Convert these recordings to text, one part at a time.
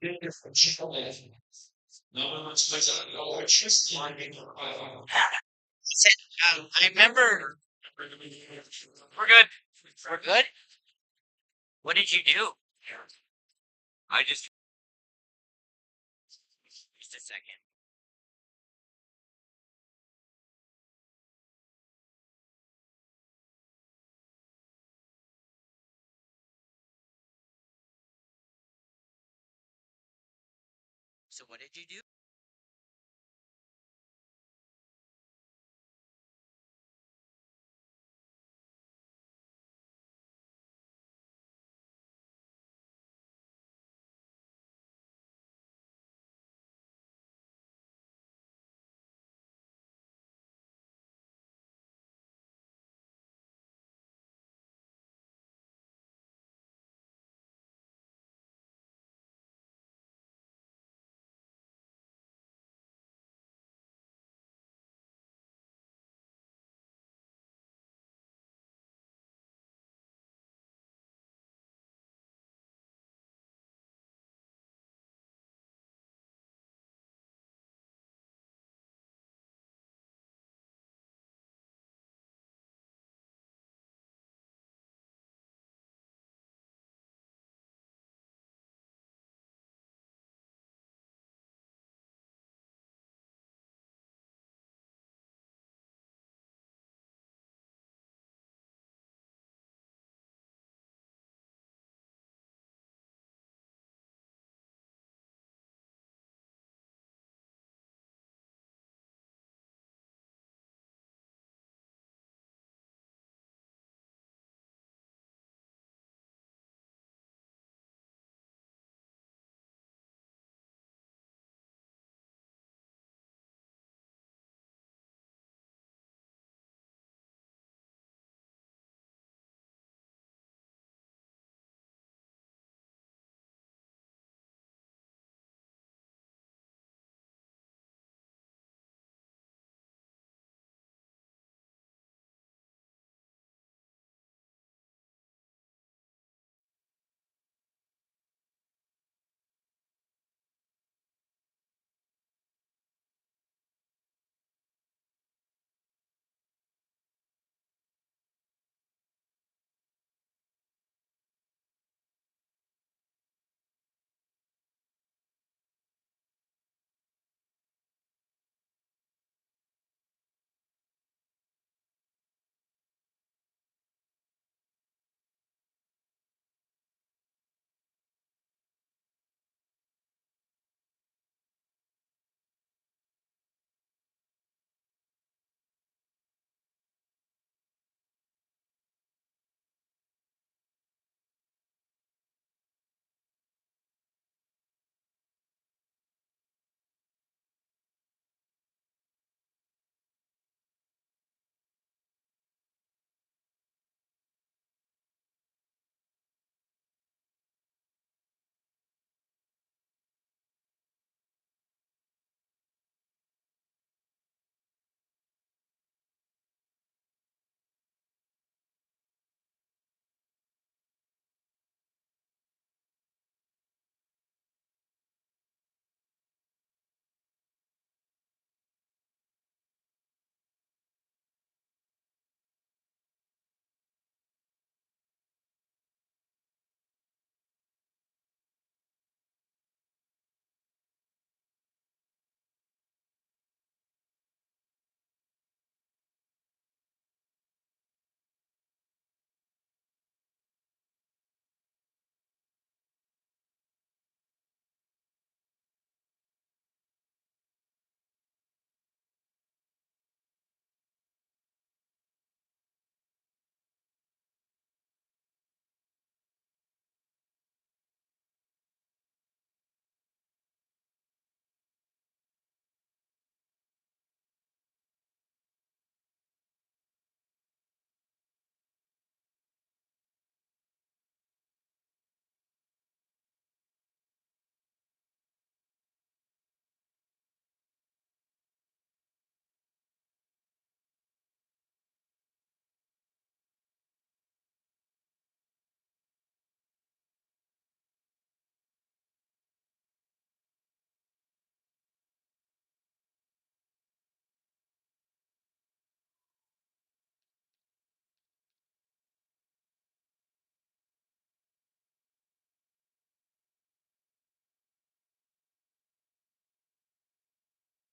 He said, I remember. We're good. We're good. What did you do? I just a second. So what did you do?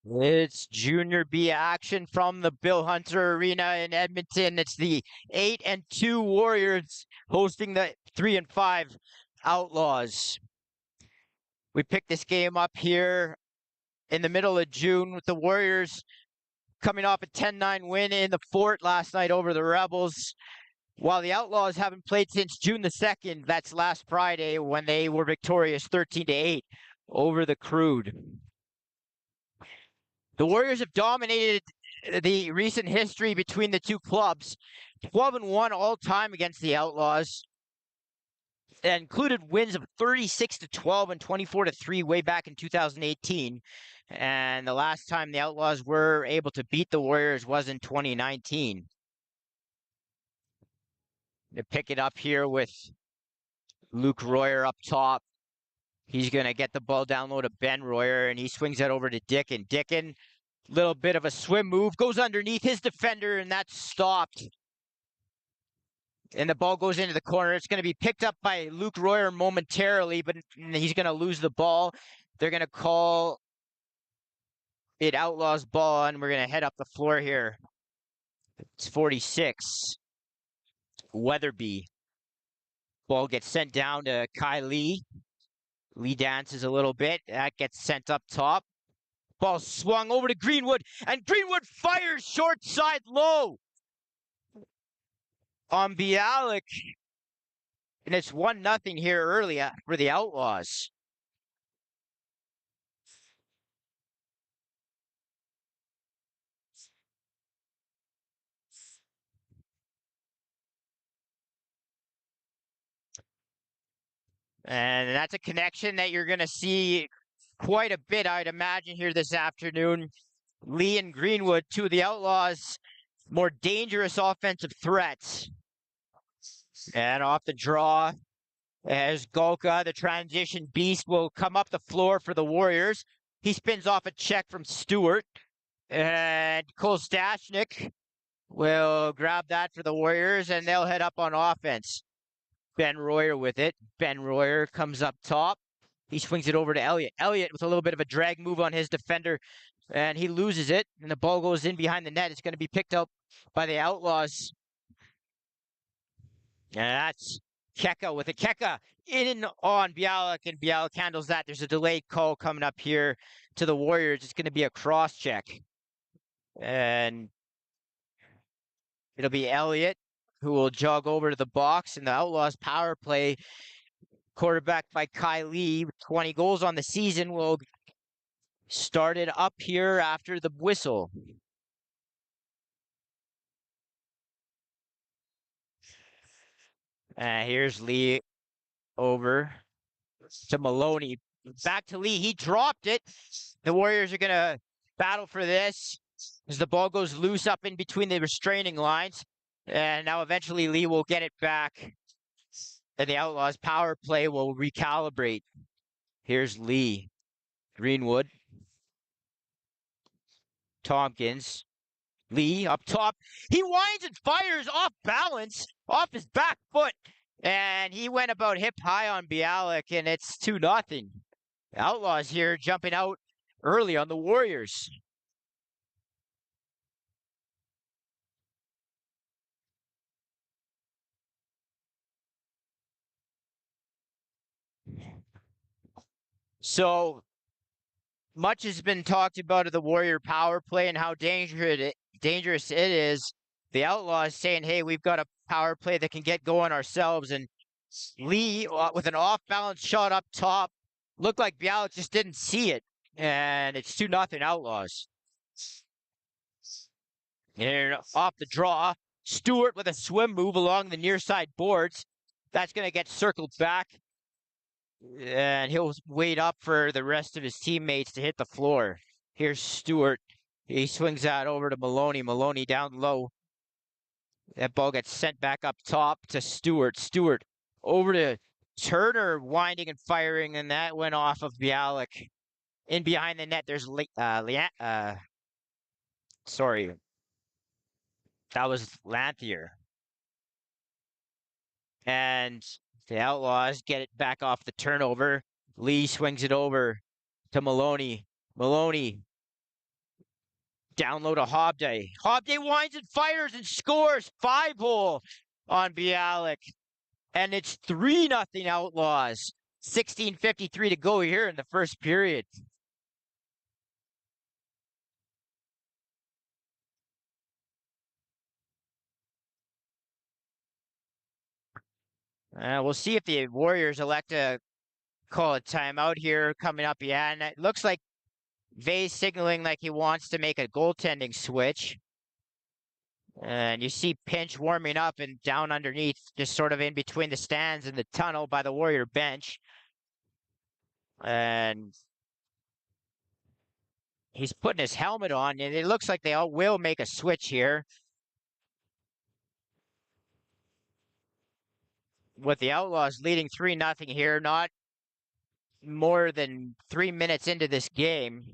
It's Junior B action from the Bill Hunter Arena in Edmonton. It's the 8-2 Warriors hosting the 3-5 Outlaws. We picked this game up here in the middle of June with the Warriors coming off a 10-9 win in the fort last night over the Rebels. While the Outlaws haven't played since June the 2nd, that's last Friday when they were victorious 13-8 over the CROW. The Warriors have dominated the recent history between the two clubs, 12-1 all time against the Outlaws. That included wins of 36-12 and 24-3 way back in 2018. And the last time the Outlaws were able to beat the Warriors was in 2019. They pick it up here with Luke Royer up top. He's going to get the ball down low to Ben Royer, and he swings that over to Dickin. Dickin, little bit of a swim move, goes underneath his defender, and that's stopped. And the ball goes into the corner. It's going to be picked up by Luke Royer momentarily, but he's going to lose the ball. They're going to call it Outlaws ball, and we're going to head up the floor here. It's 46. Weatherby. Ball gets sent down to Kai Lee. Lee dances a little bit. That gets sent up top. Ball swung over to Greenwood, and Greenwood fires short side low on Bialik. And it's 1-0 here early for the Outlaws. And that's a connection that you're going to see quite a bit, I'd imagine, here this afternoon. Lee and Greenwood, two of the Outlaws' more dangerous offensive threats. And off the draw, as Golka, the transition beast, will come up the floor for the Warriors. He spins off a check from Stewart. And Cole Stashnik will grab that for the Warriors, and they'll head up on offense. Ben Royer with it. Ben Royer comes up top. He swings it over to Elliott. Elliott with a little bit of a drag move on his defender, and he loses it, and the ball goes in behind the net. It's going to be picked up by the Outlaws. And that's Keka with a Keka in on Bialik, and Bialik handles that. There's a delayed call coming up here to the Warriors. It's going to be a cross check. And it'll be Elliott who will jog over to the box, and the Outlaws power play, quarterbacked by Kai Lee, with 20 goals on the season, will start it up here after the whistle. Here's Lee over to Maloney. Back to Lee. He dropped it. The Warriors are going to battle for this as the ball goes loose up in between the restraining lines. And now eventually Lee will get it back. And the Outlaws power play will recalibrate. Here's Lee. Greenwood. Tompkins. Lee up top. He winds and fires off balance, off his back foot. And he went about hip high on Bialik, and it's 2-0. Outlaws here jumping out early on the Warriors. So much has been talked about the Warrior power play and how dangerous it is. The Outlaws saying, hey, we've got a power play that can get going ourselves. And Lee, with an off-balance shot up top, looked like Bialik just didn't see it. And it's 2-0 Outlaws. And off the draw, Stewart with a swim move along the near side boards. That's going to get circled back. And he'll wait up for the rest of his teammates to hit the floor. Here's Stewart. He swings that over to Maloney. Maloney down low. That ball gets sent back up top to Stewart. Stewart over to Turner, winding and firing, and that went off of Bialik. In behind the net, there's sorry. That was Lanthier. And the Outlaws get it back off the turnover. Lee swings it over to Maloney. Maloney Down low to Hobday. Hobday winds and fires and scores 5-hole on Bialik. And it's 3-0 Outlaws. 16:53 to go here in the first period. We'll see if the Warriors elect to call a timeout here coming up. Yeah, and it looks like Vay's signaling like he wants to make a goaltending switch. And you see Pinch warming up and down underneath, just sort of in between the stands and the tunnel by the Warrior bench. And he's putting his helmet on, and it looks like they all will make a switch here. With the Outlaws leading 3-0 here, not more than 3 minutes into this game.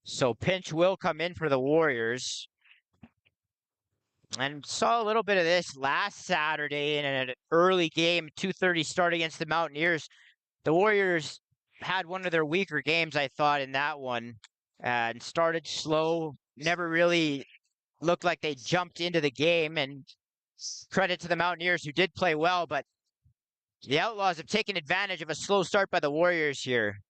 So Pinch will come in for the Warriors. And saw a little bit of this last Saturday in an early game, 2:30 start against the Mountaineers. The Warriors had one of their weaker games, I thought, in that one, and started slow. Never really looked like they jumped into the game. And credit to the Mountaineers who did play well, but the Outlaws have taken advantage of a slow start by the Warriors here.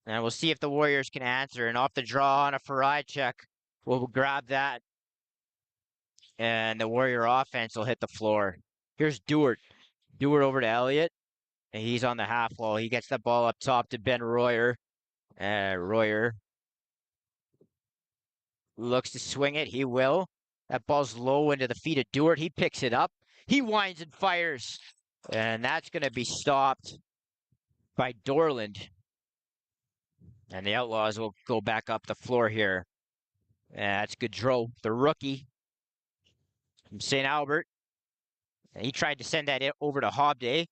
And we'll see if the Warriors can answer. And off the draw on a Farai check, we'll grab that. And the Warrior offense will hit the floor. Here's Dewart. Dewart over to Elliott. And he's on the half wall. He gets the ball up top to Ben Royer. Royer looks to swing it. He will. That ball's low into the feet of Dewart. He picks it up. He winds and fires. And that's going to be stopped by Dorland. And the Outlaws will go back up the floor here. That's Gaudreau, the rookie from St. Albert. And he tried to send that over to Hobday.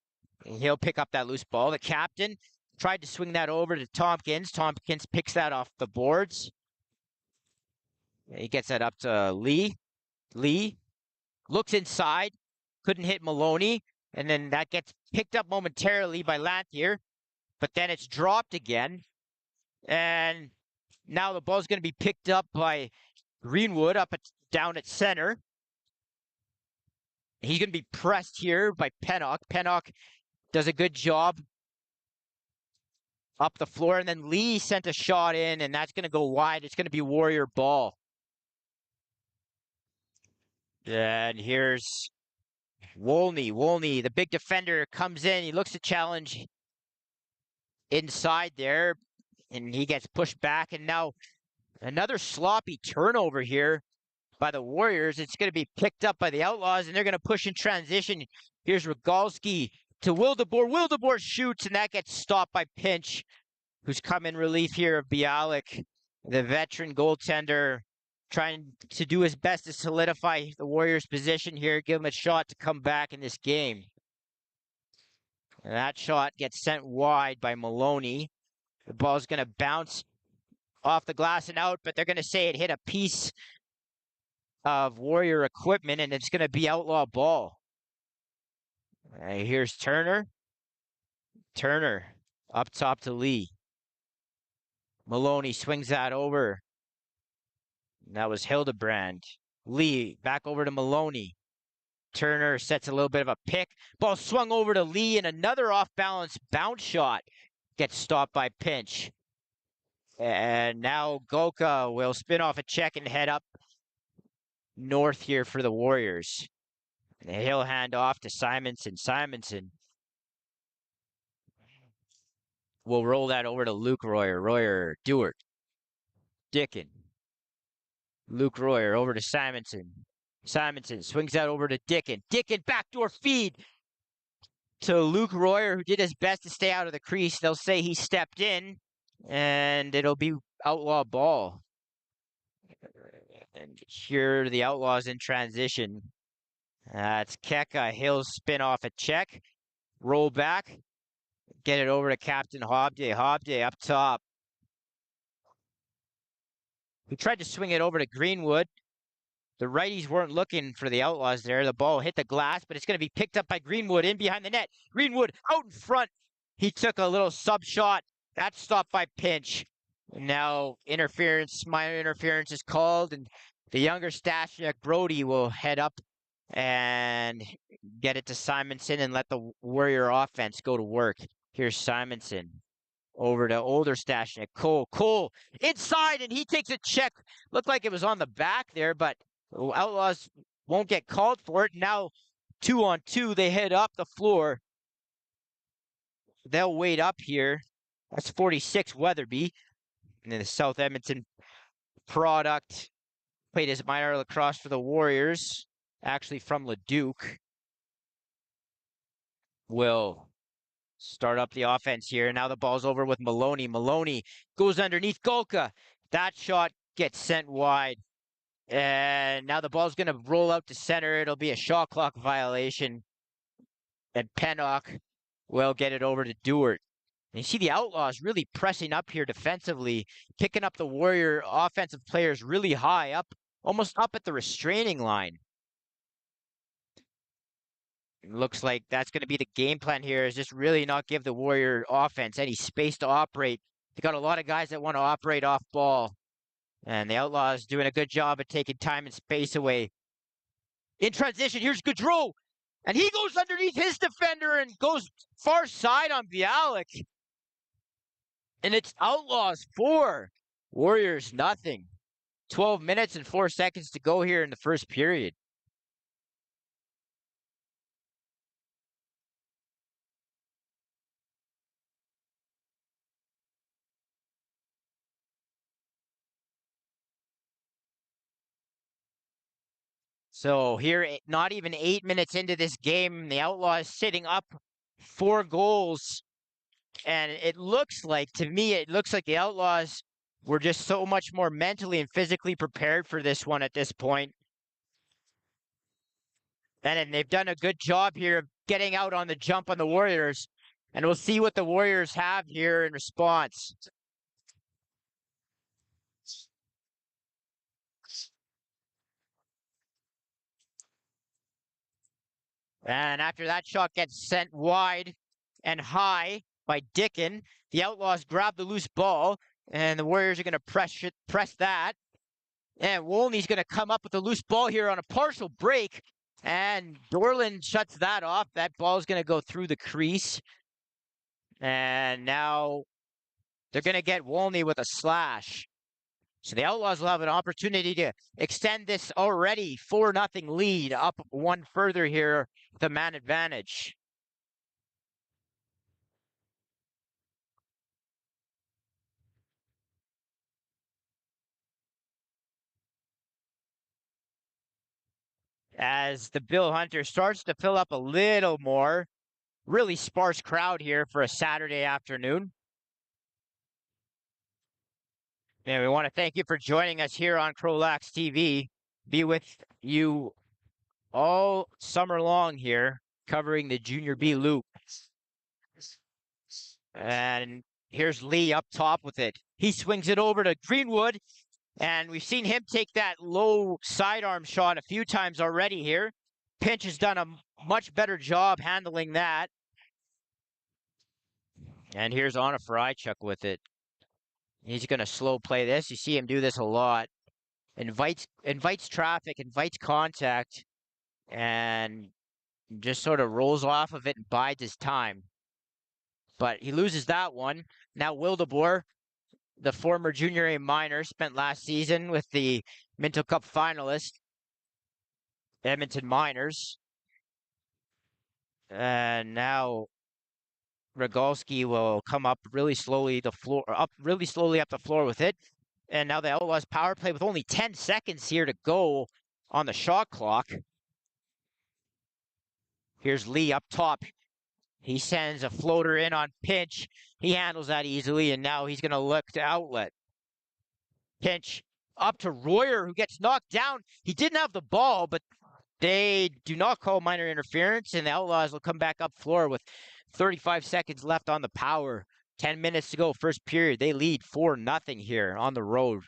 And he'll pick up that loose ball. The captain tried to swing that over to Tompkins. Tompkins picks that off the boards. And he gets that up to Lee. Lee looks inside. Couldn't hit Maloney. And then that gets picked up momentarily by Lanthier. But then it's dropped again. And now the ball's going to be picked up by Greenwood down at center. He's going to be pressed here by Pennock. Pennock does a good job up the floor. And then Lee sent a shot in, and that's going to go wide. It's going to be Warrior ball. And here's Wolney. Wolney, the big defender, comes in. He looks to challenge inside there, and he gets pushed back. And now another sloppy turnover here by the Warriors. It's going to be picked up by the Outlaws, and they're going to push in transition. Here's Rogalski to Wildeboer. Wildeboer shoots, and that gets stopped by Pinch, who's come in relief here of Bialik, the veteran goaltender, trying to do his best to solidify the Warriors' position here, give him a shot to come back in this game. And that shot gets sent wide by Maloney. The ball's going to bounce off the glass and out, but they're going to say it hit a piece of Warrior equipment, and it's going to be Outlaw ball. Here's Turner. Turner up top to Lee. Maloney swings that over. That was Hildebrand. Lee back over to Maloney. Turner sets a little bit of a pick. Ball swung over to Lee, and another off-balance bounce shot gets stopped by Pinch. And now Golka will spin off a check and head up north here for the Warriors. And he'll hand off to Simonson. Simonson will roll that over to Luke Royer. Royer, Dewart, Dickin. Luke Royer over to Simonson. Simonson swings that over to Dickin. Dickin backdoor feed to Luke Royer, who did his best to stay out of the crease. They'll say he stepped in, and it'll be Outlaw ball. And here are the Outlaws in transition. It's Keka. He'll spin off a check, roll back, get it over to Captain Hobday. Hobday up top. He tried to swing it over to Greenwood. The righties weren't looking for the Outlaws there. The ball hit the glass, but it's going to be picked up by Greenwood in behind the net. Greenwood out in front. He took a little sub shot. That's stopped by Pinch. Now interference, minor interference is called, and the younger Stashnik Brody will head up and get it to Simonson and let the Warrior offense go to work. Here's Simonson over to older Stashnik. Cole inside, and he takes a check. Looked like it was on the back there, but Outlaws won't get called for it. Now 2-on-2, they head up the floor. They'll wait up here. That's 46 Weatherby. And then the South Edmonton product played his minor lacrosse for the Warriors, actually from Leduc. Will start up the offense here. Now the ball's over with Maloney. Maloney goes underneath Golka. That shot gets sent wide. And now the ball's going to roll out to center. It'll be a shot clock violation. And Pennock will get it over to Dewart. And you see the Outlaws really pressing up here defensively, picking up the Warrior offensive players really high up, almost up at the restraining line. It looks like that's going to be the game plan here, is just really not give the Warrior offense any space to operate. They got a lot of guys that want to operate off ball. And the Outlaws doing a good job at taking time and space away. In transition, here's Gaudreau. And he goes underneath his defender and goes far side on Bialik. And it's Outlaws 4, Warriors nothing. 12 minutes and 4 seconds to go here in the first period. So here, not even 8 minutes into this game, the Outlaws sitting up 4 goals. And it looks like, to me, it looks like the Outlaws were just so much more mentally and physically prepared for this one at this point. And they've done a good job here of getting out on the jump on the Warriors. And we'll see what the Warriors have here in response. And after that shot gets sent wide and high by Dickin, the Outlaws grab the loose ball, and the Warriors are going to press that. And Wolney's going to come up with the loose ball here on a partial break, and Dorland shuts that off. That ball is going to go through the crease. And now they're going to get Wolney with a slash. So the Outlaws will have an opportunity to extend this already 4-0 lead up one further here, the man advantage. As the Bill Hunter starts to fill up a little more, really sparse crowd here for a Saturday afternoon. And we want to thank you for joining us here on CROW LAX TV. Be with you all summer long here, covering the Junior B Loop. And here's Lee up top with it. He swings it over to Greenwood, and we've seen him take that low sidearm shot a few times already here. Pinch has done a much better job handling that. And here's Anna Frychuk with it. He's going to slow play this. You see him do this a lot. Invites traffic, invites contact, and just sort of rolls off of it and bides his time. But he loses that one. Now Wildeboer, the former Junior A minor, spent last season with the Minto Cup finalist, Edmonton Miners. And now Rogalski will come up really slowly up the floor with it. And now the Outlaws power play with only 10 seconds here to go on the shot clock. Here's Lee up top. He sends a floater in on Pinch. He handles that easily, and now he's going to look to outlet. Pinch up to Royer, who gets knocked down. He didn't have the ball, but they do not call minor interference, and the Outlaws will come back up floor with 35 seconds left on the power. 10 minutes to go, first period. They lead 4-0 here on the road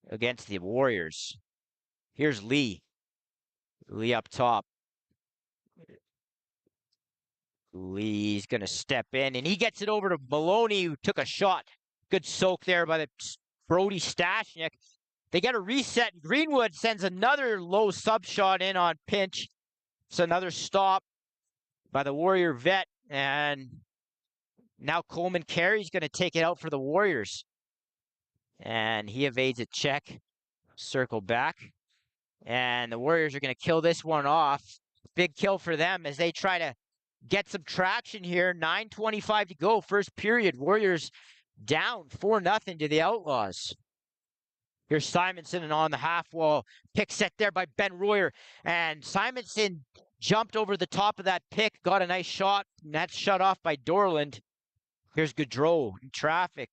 against the Warriors. Here's Lee. Lee up top. Lee's going to step in, and he gets it over to Maloney, who took a shot. Good soak there by the Brody Stashnik. They get a reset, and Greenwood sends another low sub shot in on pinch. It's another stop by the Warrior vet, and now Coleman Carey's going to take it out for the Warriors. And he evades a check, circle back. And the Warriors are going to kill this one off. Big kill for them as they try to get some traction here. 9:25 to go, first period. Warriors down 4-0 to the Outlaws. Here's Simonson and on the half wall. Pick set there by Ben Royer. And Simonson jumped over the top of that pick, got a nice shot, and that's shut off by Dorland. Here's Gaudreau in traffic.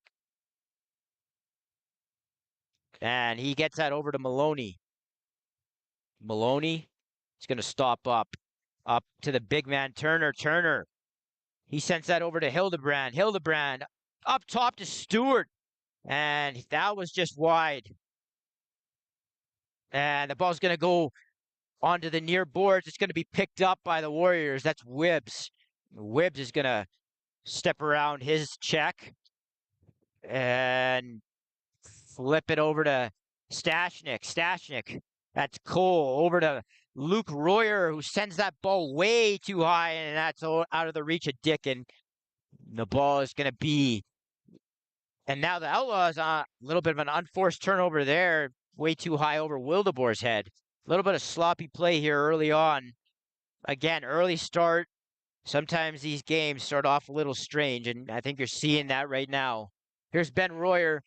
And he gets that over to Maloney. Maloney is going to stop up to the big man, Turner. Turner. He sends that over to Hildebrand. Hildebrand up top to Stewart. And that was just wide. And the ball's going to go onto the near boards. It's going to be picked up by the Warriors. That's Wibbs. Wibbs is going to step around his check and flip it over to Stashnik. Stashnik. That's Cole over to Luke Royer, who sends that ball way too high, and that's out of the reach of Dickin. The ball is going to be, and now the Outlaws, a little bit of an unforced turnover there, way too high over Wildebor's head. A little bit of sloppy play here early on. Again, early start. Sometimes these games start off a little strange, and I think you're seeing that right now. Here's Ben Royer.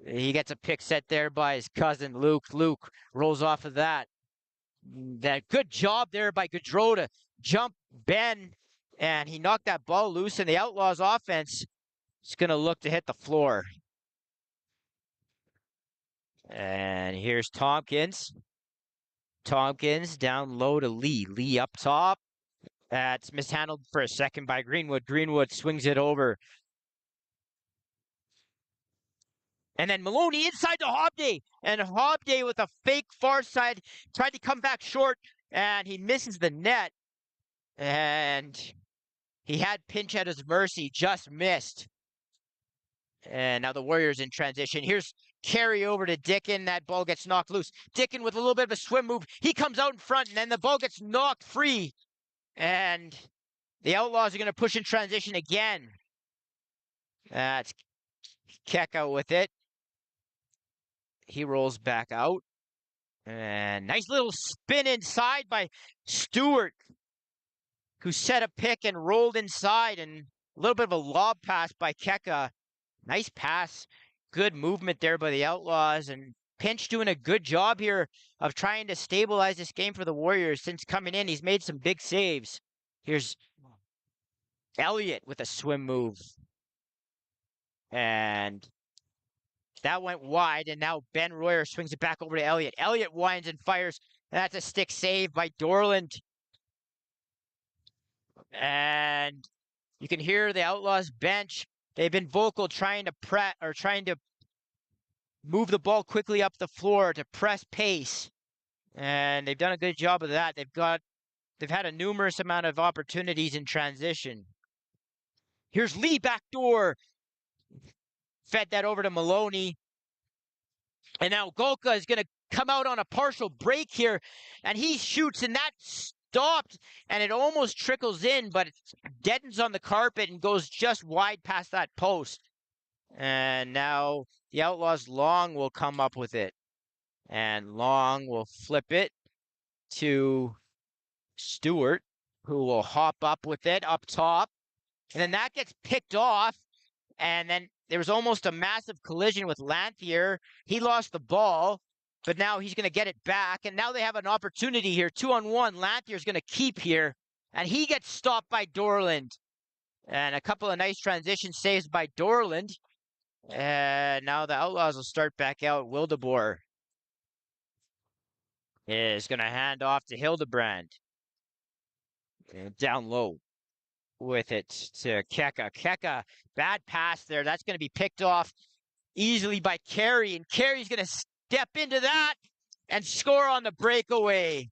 He gets a pick set there by his cousin, Luke. Luke rolls off of that. That good job there by Gaudreau to jump Ben, and he knocked that ball loose, and the Outlaws offense is going to look to hit the floor. And here's Tompkins. Tompkins down low to Lee. Lee up top. That's mishandled for a second by Greenwood. Greenwood swings it over. And then Maloney inside to Hobday. And Hobday with a fake far side tried to come back short, and he misses the net. And he had pinch at his mercy, just missed. And now the Warriors in transition. Here's Carey over to Dickin. That ball gets knocked loose. Dickin with a little bit of a swim move. He comes out in front, and then the ball gets knocked free. And the Outlaws are going to push in transition again. That's Keka with it. He rolls back out. And nice little spin inside by Stewart, who set a pick and rolled inside. And a little bit of a lob pass by Keka. Nice pass. Good movement there by the Outlaws. And Pinch doing a good job here of trying to stabilize this game for the Warriors. Since coming in, he's made some big saves. Here's Elliott with a swim move. And that went wide, and now Ben Royer swings it back over to Elliott. Elliott winds and fires. That's a stick save by Dorland. And you can hear the Outlaws bench. They've been vocal trying to move the ball quickly up the floor to press pace. And they've done a good job of that. They've had a numerous amount of opportunities in transition. Here's Lee backdoor. Fed that over to Maloney. And now Golka is going to come out on a partial break here. And he shoots, and that stopped. And it almost trickles in, but it deadens on the carpet and goes just wide past that post. And now the Outlaws' Long will come up with it. And Long will flip it to Stewart, who will hop up with it up top. And then that gets picked off. And then there was almost a massive collision with Lanthier. He lost the ball, but now he's going to get it back. And now they have an opportunity here. 2-on-1. Lanthier's going to keep here. And he gets stopped by Dorland. And a couple of nice transition saves by Dorland. And now the Outlaws will start back out. Wildeboer is going to hand off to Hildebrand. And down low with it to Keka. Keka, bad pass there. That's going to be picked off easily by Carey. And Carey's going to step into that. and score on the breakaway.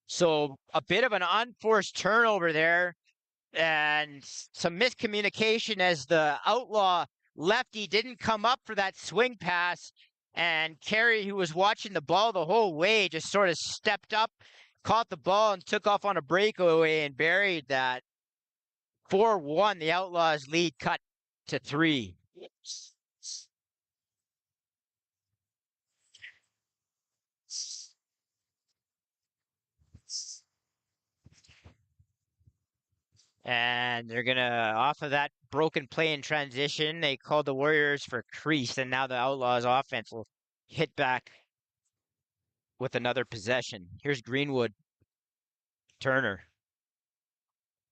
So a bit of an unforced turnover there and some miscommunication as the outlaw lefty didn't come up for that swing pass. And Carey, who was watching the ball the whole way, just sort of stepped up, caught the ball, and took off on a breakaway and buried that. 4-1, the Outlaws lead cut to 3. And they're gonna, off of that broken play in transition, they called the Warriors for crease, and now the Outlaws offense will hit back with another possession. Here's Greenwood, Turner,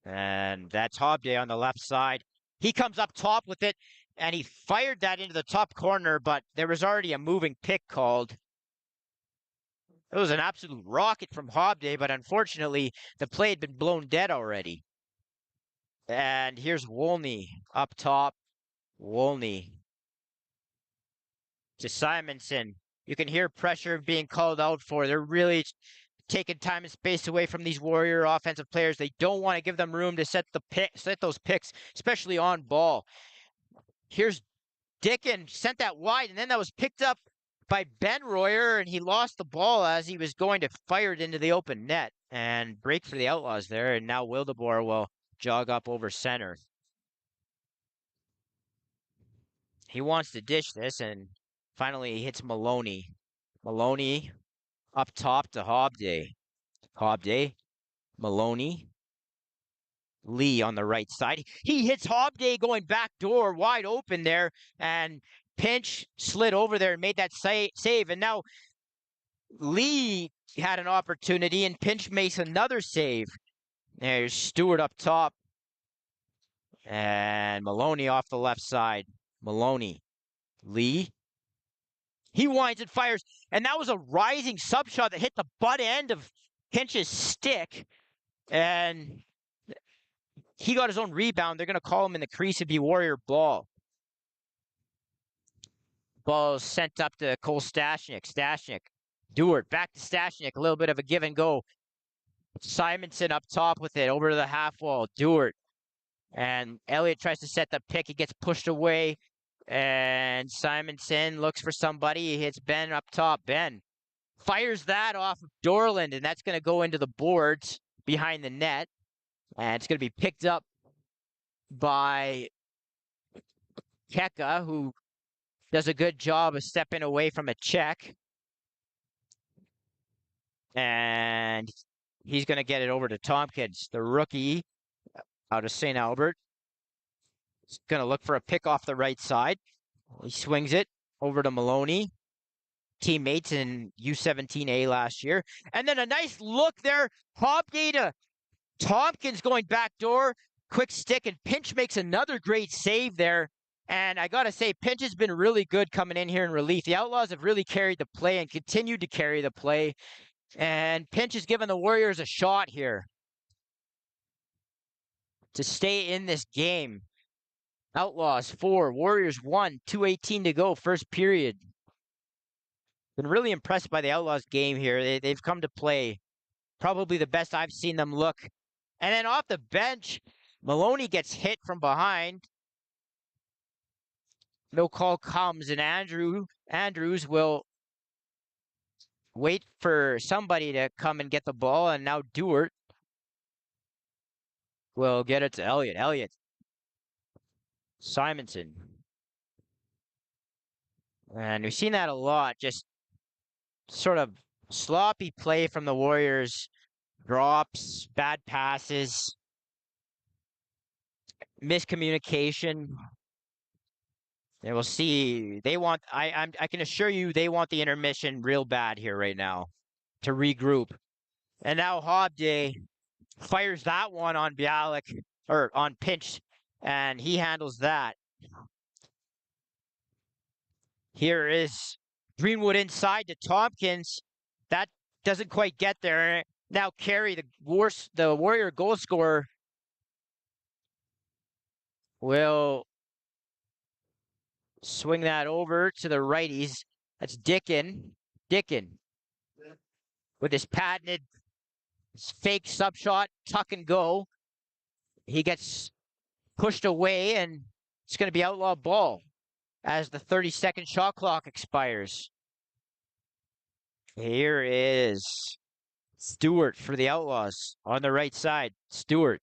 and that's Hobday on the left side. He comes up top with it, and he fired that into the top corner, but there was already a moving pick called. It was an absolute rocket from Hobday, but unfortunately, the play had been blown dead already. And here's Wolney up top. Wolney to Simonson. You can hear pressure being called out for. They're really taking time and space away from these Warrior offensive players. They don't want to give them room to set those picks, especially on ball. Here's Dickin, sent that wide, and then that was picked up by Ben Royer, and he lost the ball as he was going to fire it into the open net. And break for the Outlaws there, and now Wildeboer will jog up over center. He wants to dish this, and finally he hits Maloney. Maloney up top to Hobday. Hobday, Maloney, Lee on the right side. He hits Hobday going back door wide open there, and Pinch slid over there and made that save. And now Lee had an opportunity, and Pinch makes another save. There's Stewart up top, and Maloney off the left side. Maloney, Lee. He winds and fires, and that was a rising sub shot that hit the butt end of Pinch's stick, and he got his own rebound. They're going to call him in the crease. It'd be Warrior ball. Ball sent up to Cole Stashnik. Stashnik, Dewart, back to Stashnik. A little bit of a give and go. Simonson up top with it, over to the half wall. Dewart. And Elliott tries to set the pick. He gets pushed away. And Simonson looks for somebody. He hits Ben up top. Ben fires that off of Dorland, and that's going to go into the boards behind the net. And it's going to be picked up by Keka, who does a good job of stepping away from a check. And he's going to get it over to Tompkins, the rookie out of St. Albert. He's going to look for a pick off the right side. He swings it over to Maloney, teammates in U17A last year. And then a nice look there. Hobday to Tompkins going back door. Quick stick, and Pinch makes another great save there. And I got to say, Pinch has been really good coming in here in relief. The Outlaws have really carried the play and continued to carry the play. And Pinch has given the Warriors a shot here to stay in this game. Outlaws 4, Warriors 1, 2:18 to go, first period. Been really impressed by the Outlaws game here. They've come to play probably the best I've seen them look. And then off the bench, Maloney gets hit from behind. No call comes, and Andrews will wait for somebody to come and get the ball, and now Dewart will get it to Elliott. Elliott. Simonson. And we've seen that a lot, just sort of sloppy play from the Warriors. Drops, bad passes, miscommunication. And we'll see. They want I can assure you they want the intermission real bad here right now to regroup. And now Hobday fires that one on Bialik or on Pinch, and he handles that. Here is Greenwood inside to Tompkins. That doesn't quite get there. Now Carey, the Warrior goal scorer, will swing that over to the righties. That's Dickin. Dickin with his patented fake sub shot, tuck and go. He gets pushed away, and it's going to be outlaw ball as the 30-second shot clock expires. Here is Stewart for the Outlaws on the right side. Stewart,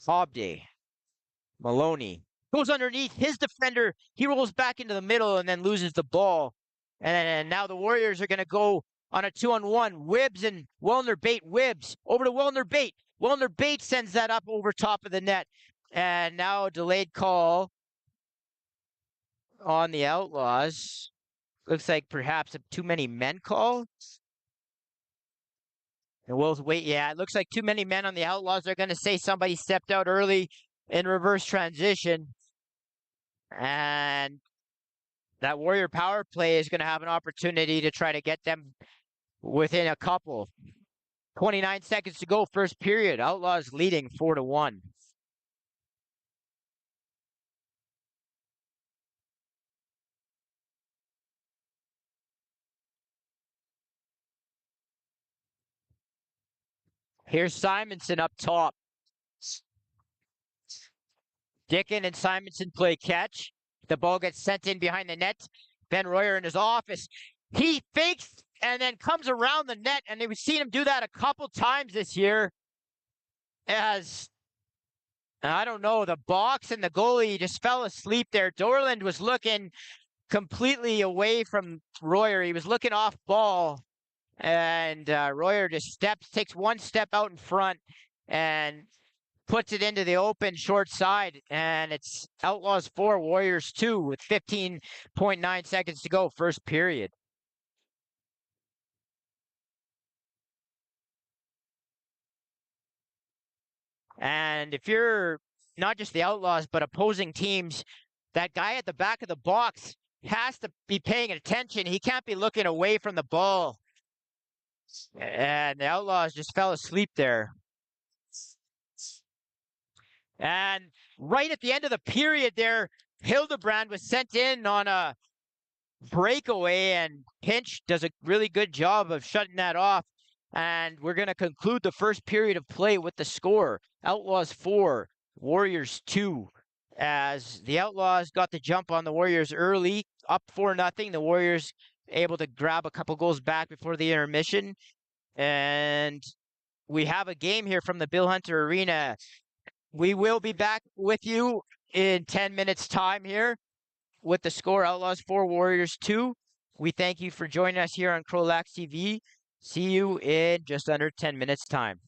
Hobday, Maloney goes underneath his defender. He rolls back into the middle and then loses the ball. And now the Warriors are going to go on a 2-on-1. Wibbs and Wellner Bate. Wibbs over to Wellner Bate. Wellner Bate sends that up over top of the net. And now a delayed call on the Outlaws. Looks like perhaps a too many men call. And we'll wait. Yeah, it looks like too many men on the Outlaws. They're going to say somebody stepped out early in reverse transition. And that Warrior power play is going to have an opportunity to try to get them within a couple. 29 seconds to go, first period. Outlaws leading 4-1. Here's Simonson up top. Dickin and Simonson play catch. The ball gets sent in behind the net. Ben Royer in his office. He fakes and then comes around the net, and we've seen him do that a couple times this year. As I don't know, the box and the goalie just fell asleep there. Dorland was looking completely away from Royer. He was looking off ball, and Royer just takes one step out in front and puts it into the open short side, and it's Outlaws 4, Warriors 2 with 15.9 seconds to go, first period. And if you're not just the Outlaws, but opposing teams, that guy at the back of the box has to be paying attention. He can't be looking away from the ball. And the Outlaws just fell asleep there. And right at the end of the period there, Hildebrand was sent in on a breakaway, and Pinch does a really good job of shutting that off. And we're going to conclude the first period of play with the score. Outlaws 4, Warriors 2. As the Outlaws got the jump on the Warriors early, up 4-0. The Warriors able to grab a couple goals back before the intermission. And we have a game here from the Bill Hunter Arena. We will be back with you in 10 minutes time here with the score. Outlaws 4, Warriors 2. We thank you for joining us here on CROW LAX TV. See you in just under 10 minutes time.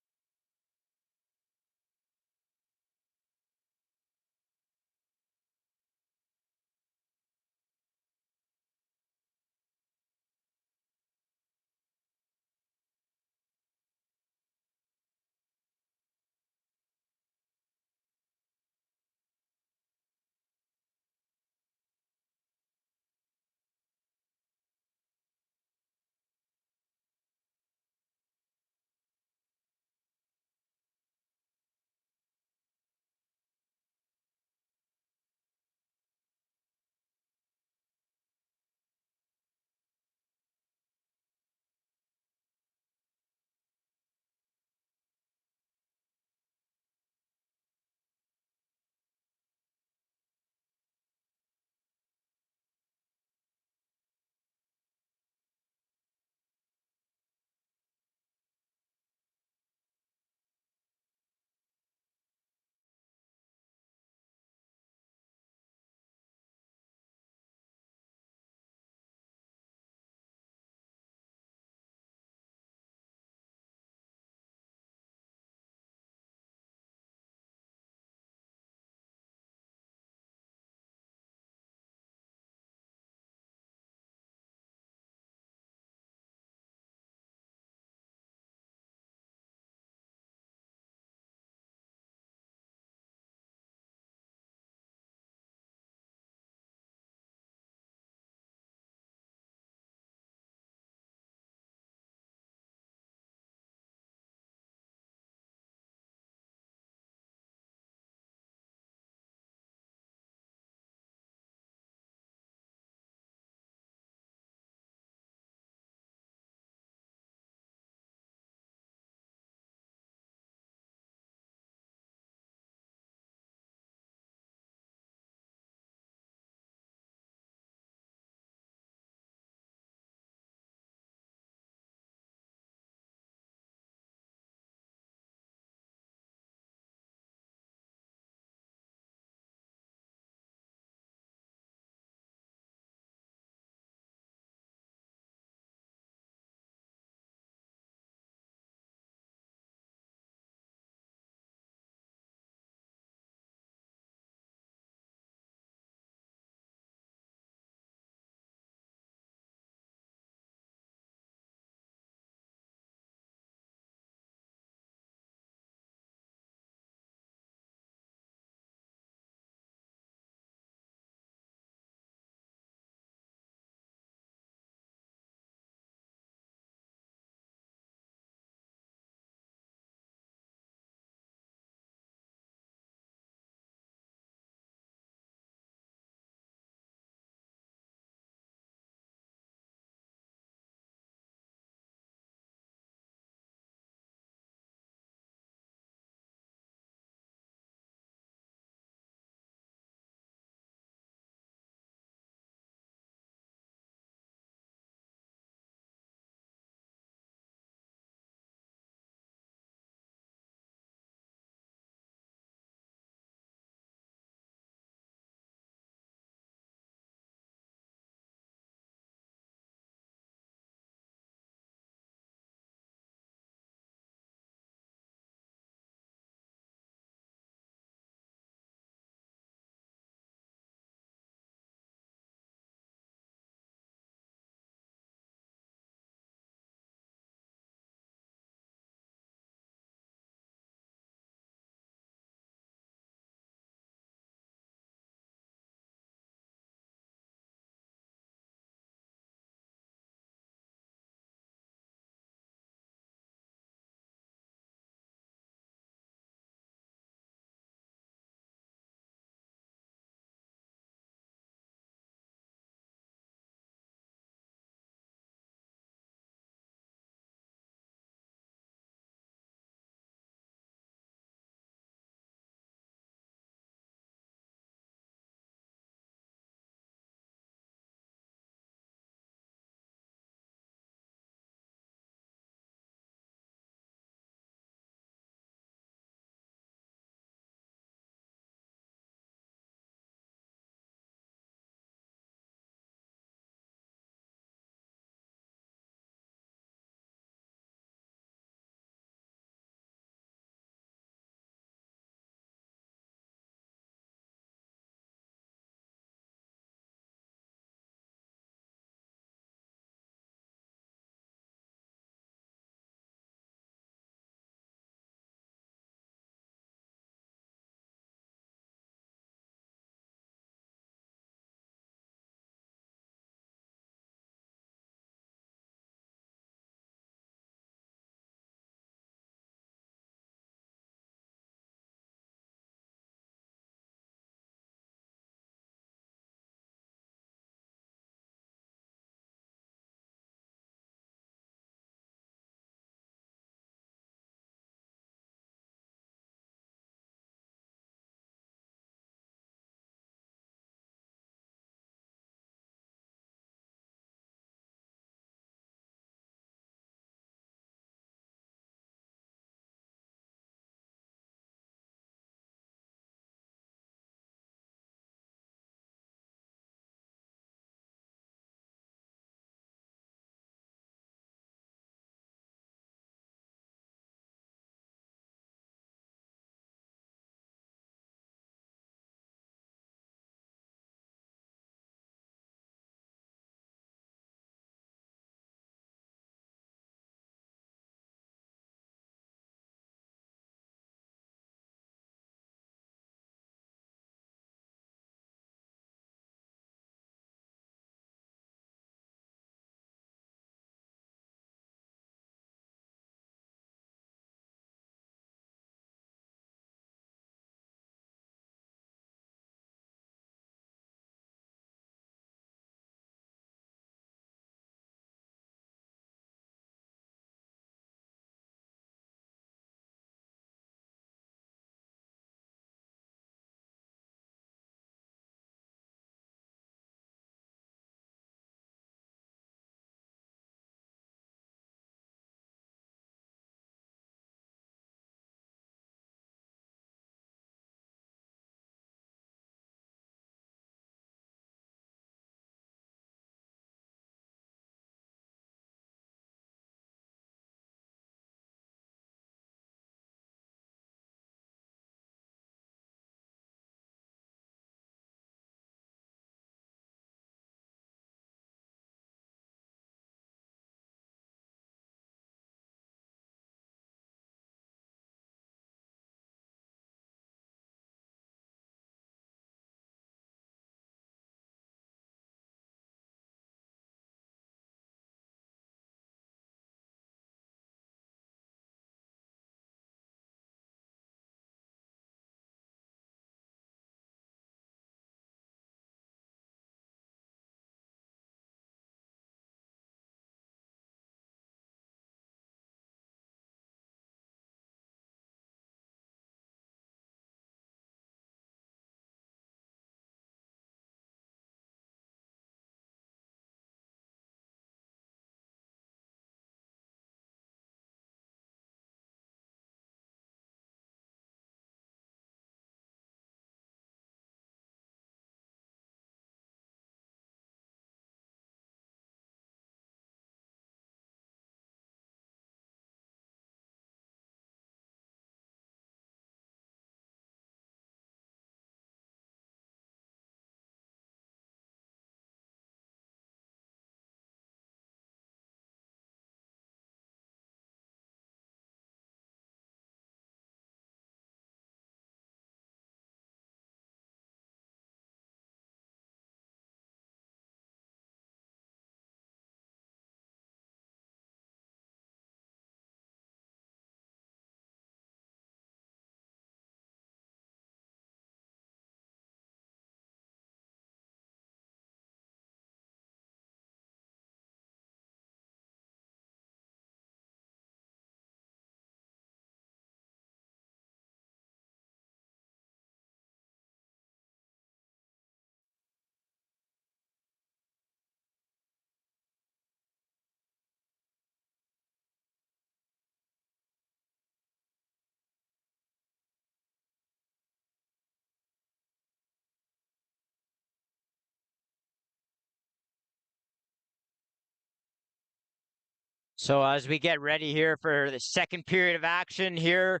So as we get ready here for the second period of action here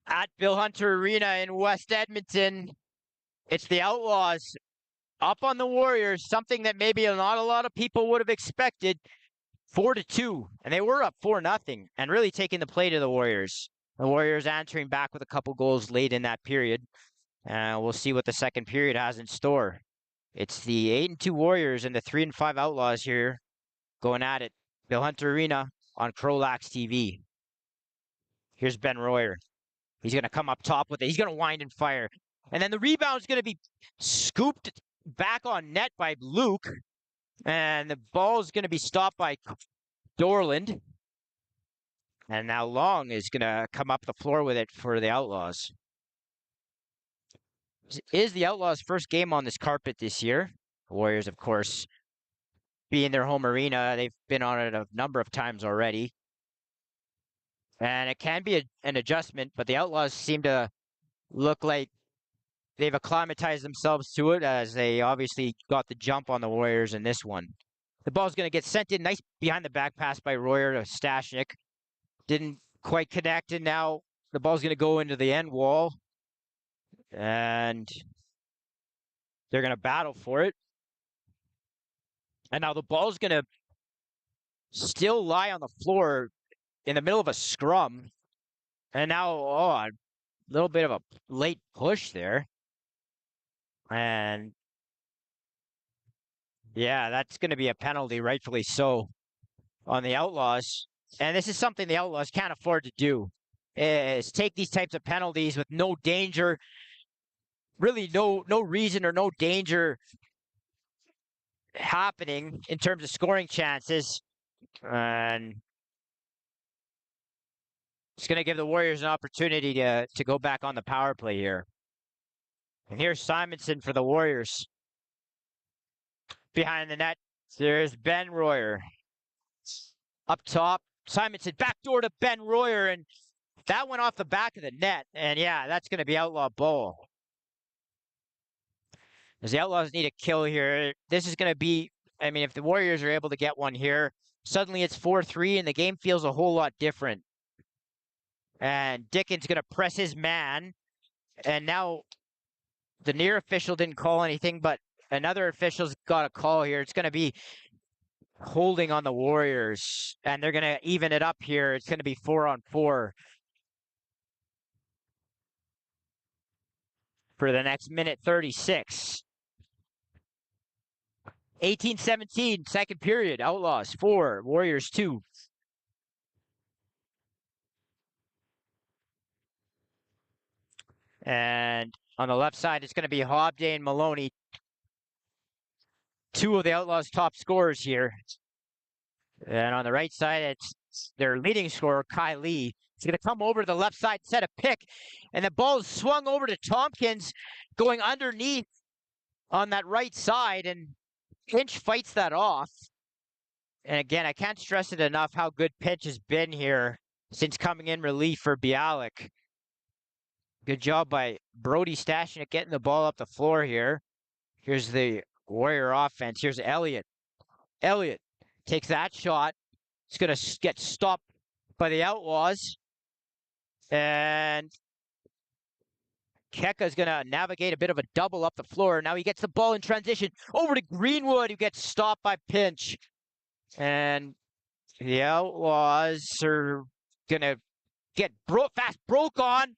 at Bill Hunter Arena in West Edmonton, it's the Outlaws up on the Warriors, something that maybe not a lot of people would have expected. 4-2, and they were up 4-0, and really taking the play to the Warriors. The Warriors answering back with a couple goals late in that period. We'll see what the second period has in store. It's the 8-2 Warriors and the 3-5 Outlaws here going at it. Bill Hunter Arena on CROW LAX TV. Here's Ben Royer. He's going to come up top with it. He's going to wind and fire. And then the rebound's going to be scooped back on net by Luke. And the ball's going to be stopped by Dorland. And now Long is going to come up the floor with it for the Outlaws. This is the Outlaws' first game on this carpet this year. The Warriors, of course, being their home arena, they've been on it a number of times already. And it can be an adjustment, but the Outlaws seem to look like they've acclimatized themselves to it, as they obviously got the jump on the Warriors in this one. The ball's going to get sent in. Nice behind the back pass by Royer to Stashnik. Didn't quite connect, and now the ball's going to go into the end wall. And they're going to battle for it. And now the ball's going to still lie on the floor in the middle of a scrum. And now, a little bit of a late push there. And yeah, that's going to be a penalty, rightfully so, on the Outlaws. And this is something the Outlaws can't afford to do, is take these types of penalties with no danger, really no reason or no danger happening in terms of scoring chances. And it's going to give the Warriors an opportunity to go back on the power play here. And here's Simonson for the Warriors. Behind the net, there's Ben Royer. Up top, Simonson backdoor to Ben Royer, and that went off the back of the net. And yeah, that's going to be outlaw ball. As the Outlaws need a kill here. This is going to be, I mean, if the Warriors are able to get one here, suddenly it's 4-3 and the game feels a whole lot different. And Dickens going to press his man. And now the near official didn't call anything, but another official's got a call here. It's going to be holding on the Warriors, and they're going to even it up here. It's going to be 4-on-4 for the next minute 36. 18-17, second period. Outlaws 4, Warriors 2. And on the left side, it's going to be Hobday and Maloney, two of the Outlaws' top scorers here. And on the right side, it's their leading scorer, Kai Lee. He's going to come over to the left side, set a pick, and the ball is swung over to Tompkins, going underneath on that right side, and Pinch fights that off. And again, I can't stress it enough how good Pinch has been here since coming in relief for Bialik. Good job by Brody Stashnik getting the ball up the floor here. Here's the Warrior offense. Here's Elliott. Elliott takes that shot. It's going to get stopped by the Outlaws. And Keka's going to navigate a bit of a double up the floor. Now he gets the ball in transition over to Greenwood, who gets stopped by Pinch. And the Outlaws are going to get fast broke on.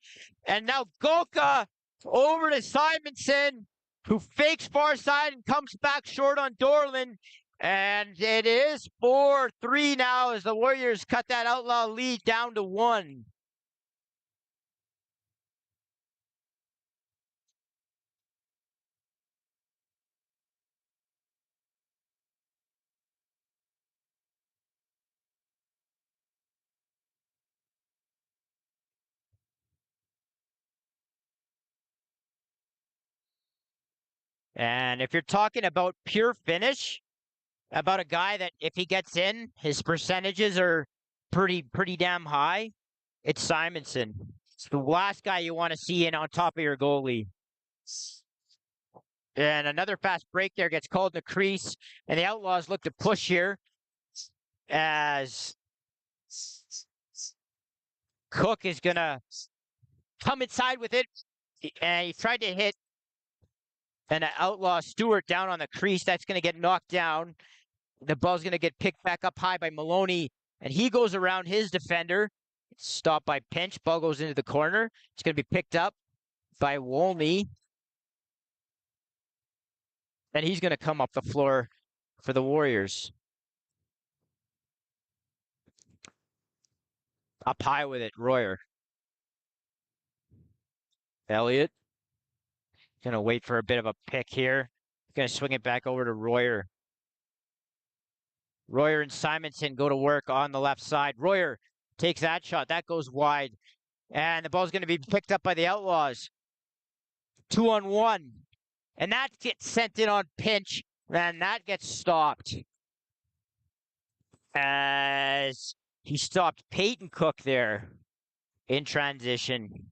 And now Golka over to Simonson, who fakes far side and comes back short on Dorland. And it is 4-3 now as the Warriors cut that Outlaw lead down to 1. And if you're talking about pure finish, about a guy that if he gets in, his percentages are pretty damn high, it's Simonson. It's the last guy you want to see in on top of your goalie. And another fast break there gets called in the crease, and the Outlaws look to push here. as Cook is going to come inside with it. And he tried to hit an Outlaw Stewart down on the crease. That's going to get knocked down. The ball's going to get picked back up high by Maloney, and he goes around his defender. Stopped by Pinch. Ball goes into the corner. It's going to be picked up by Wolney. And he's going to come up the floor for the Warriors. Up high with it, Royer. Elliott. Going to wait for a bit of a pick here. Going to swing it back over to Royer. Royer and Simonson go to work on the left side. Royer takes that shot. That goes wide. And the ball's going to be picked up by the Outlaws. 2-on-1. And that gets sent in on Pinch. And that gets stopped. As he stopped Peyton Cook there in transition.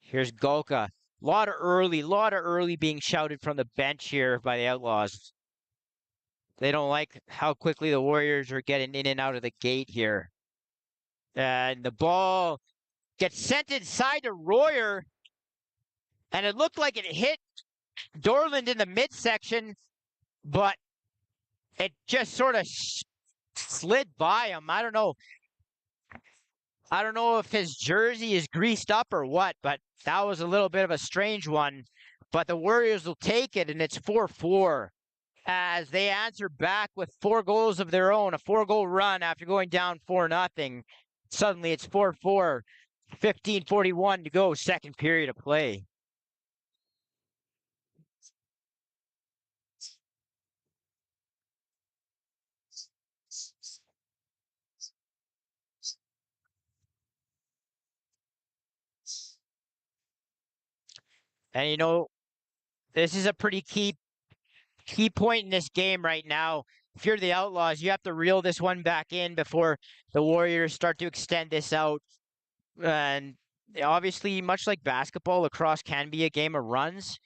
Here's Golka. Lot of early being shouted from the bench here by the Outlaws. They don't like how quickly the Warriors are getting in and out of the gate here. And the ball gets sent inside to Royer. And it looked like it hit Dorland in the midsection, but it just sort of slid by him. I don't know. I don't know if his jersey is greased up or what, but that was a little bit of a strange one. But the Warriors will take it, and it's 4-4 as they answer back with 4 goals of their own, a 4-goal run after going down 4-0. Suddenly it's 4-4, 15:41 to go, second period of play. And you know, this is a pretty key point in this game right now. If you're the Outlaws, you have to reel this one back in before the Warriors start to extend this out. And obviously, much like basketball, lacrosse can be a game of runs.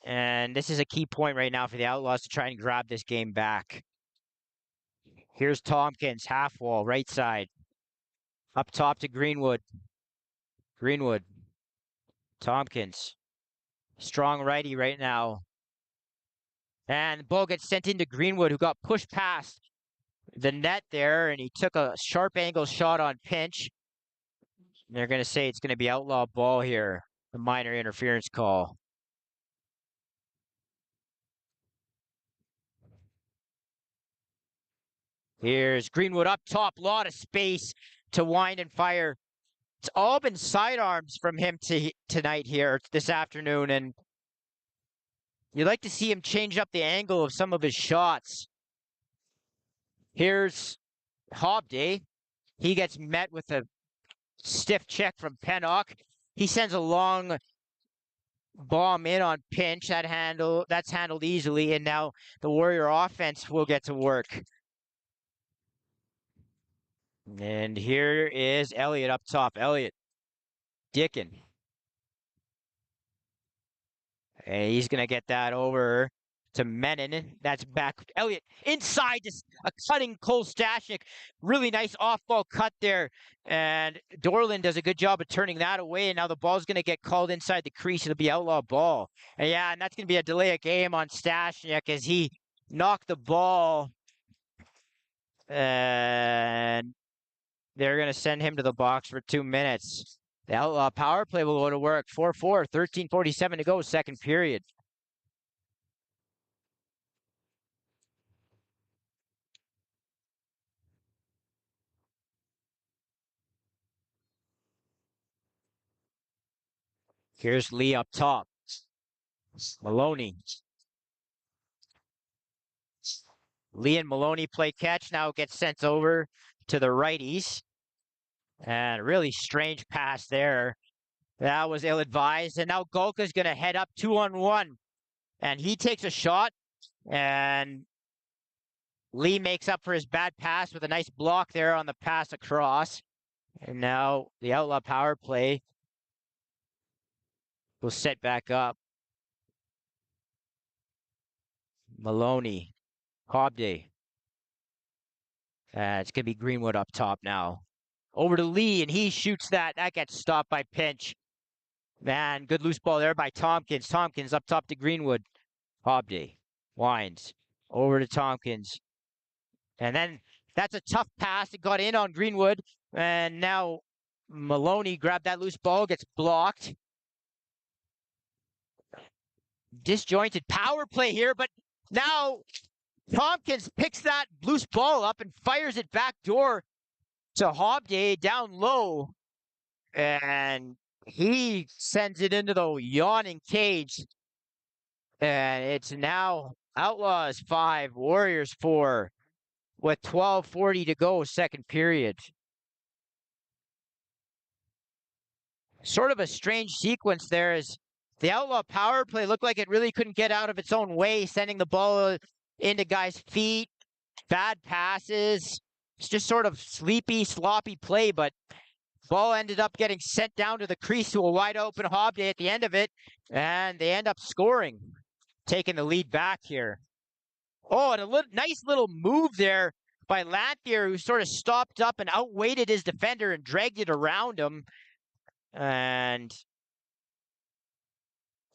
And this is a key point right now for the Outlaws to try and grab this game back. Here's Tompkins, half wall, right side. Up top to Greenwood. Greenwood. Tompkins. Strong righty right now. And the ball gets sent into Greenwood, who got pushed past the net there, and he took a sharp angle shot on Pinch. And they're going to say it's going to be outlaw ball here, the minor interference call. Here's Greenwood up top, lot of space to wind and fire. It's all been sidearms from him tonight here, this afternoon, and you'd like to see him change up the angle of some of his shots. Here's Hobday. He gets met with a stiff check from Pennock. He sends a long bomb in on Pinch. That's handled easily, and now the Warrior offense will get to work. And here is Elliott up top. Elliott. Dickin. And he's going to get that over to Menon. That's back. Elliott inside, just a cutting Cole Stashnik. Really nice off-ball cut there. And Dorland does a good job of turning that away. And now the ball's going to get called inside the crease. It'll be outlaw ball. And yeah, and that's going to be a delay of game on Stashnik as he knocked the ball. And they're going to send him to the box for 2 minutes. The outlaw power play will go to work. 4-4, 13:47 to go, second period. Here's Lee up top. Maloney. Lee and Maloney play catch. Now it gets sent over to the righties. And really strange pass there. That was ill-advised. And now Golka's going to head up 2-on-1. And he takes a shot. And Lee makes up for his bad pass with a nice block there on the pass across. And now the outlaw power play will set back up. Maloney. Hobday. It's going to be Greenwood up top now. Over to Lee, and he shoots that. That gets stopped by Pinch. Man, good loose ball there by Tompkins. Tompkins up top to Greenwood. Hobday winds over to Tompkins. And then that's a tough pass. It got in on Greenwood. And now Maloney grabbed that loose ball, gets blocked. Disjointed power play here, but now Tompkins picks that loose ball up and fires it back door to Hobday down low. And he sends it into the yawning cage. And it's now Outlaws 5, Warriors 4 with 12:40 to go, second period. Sort of a strange sequence there as the Outlaw power play looked like it really couldn't get out of its own way, sending the ball into guys' feet, bad passes. It's just sort of sleepy, sloppy play, but ball ended up getting sent down to the crease to a wide open Hobday at the end of it, and they end up scoring, taking the lead back here. Oh, and a nice little move there by Lanthier, who sort of stopped up and outweighted his defender and dragged it around him. And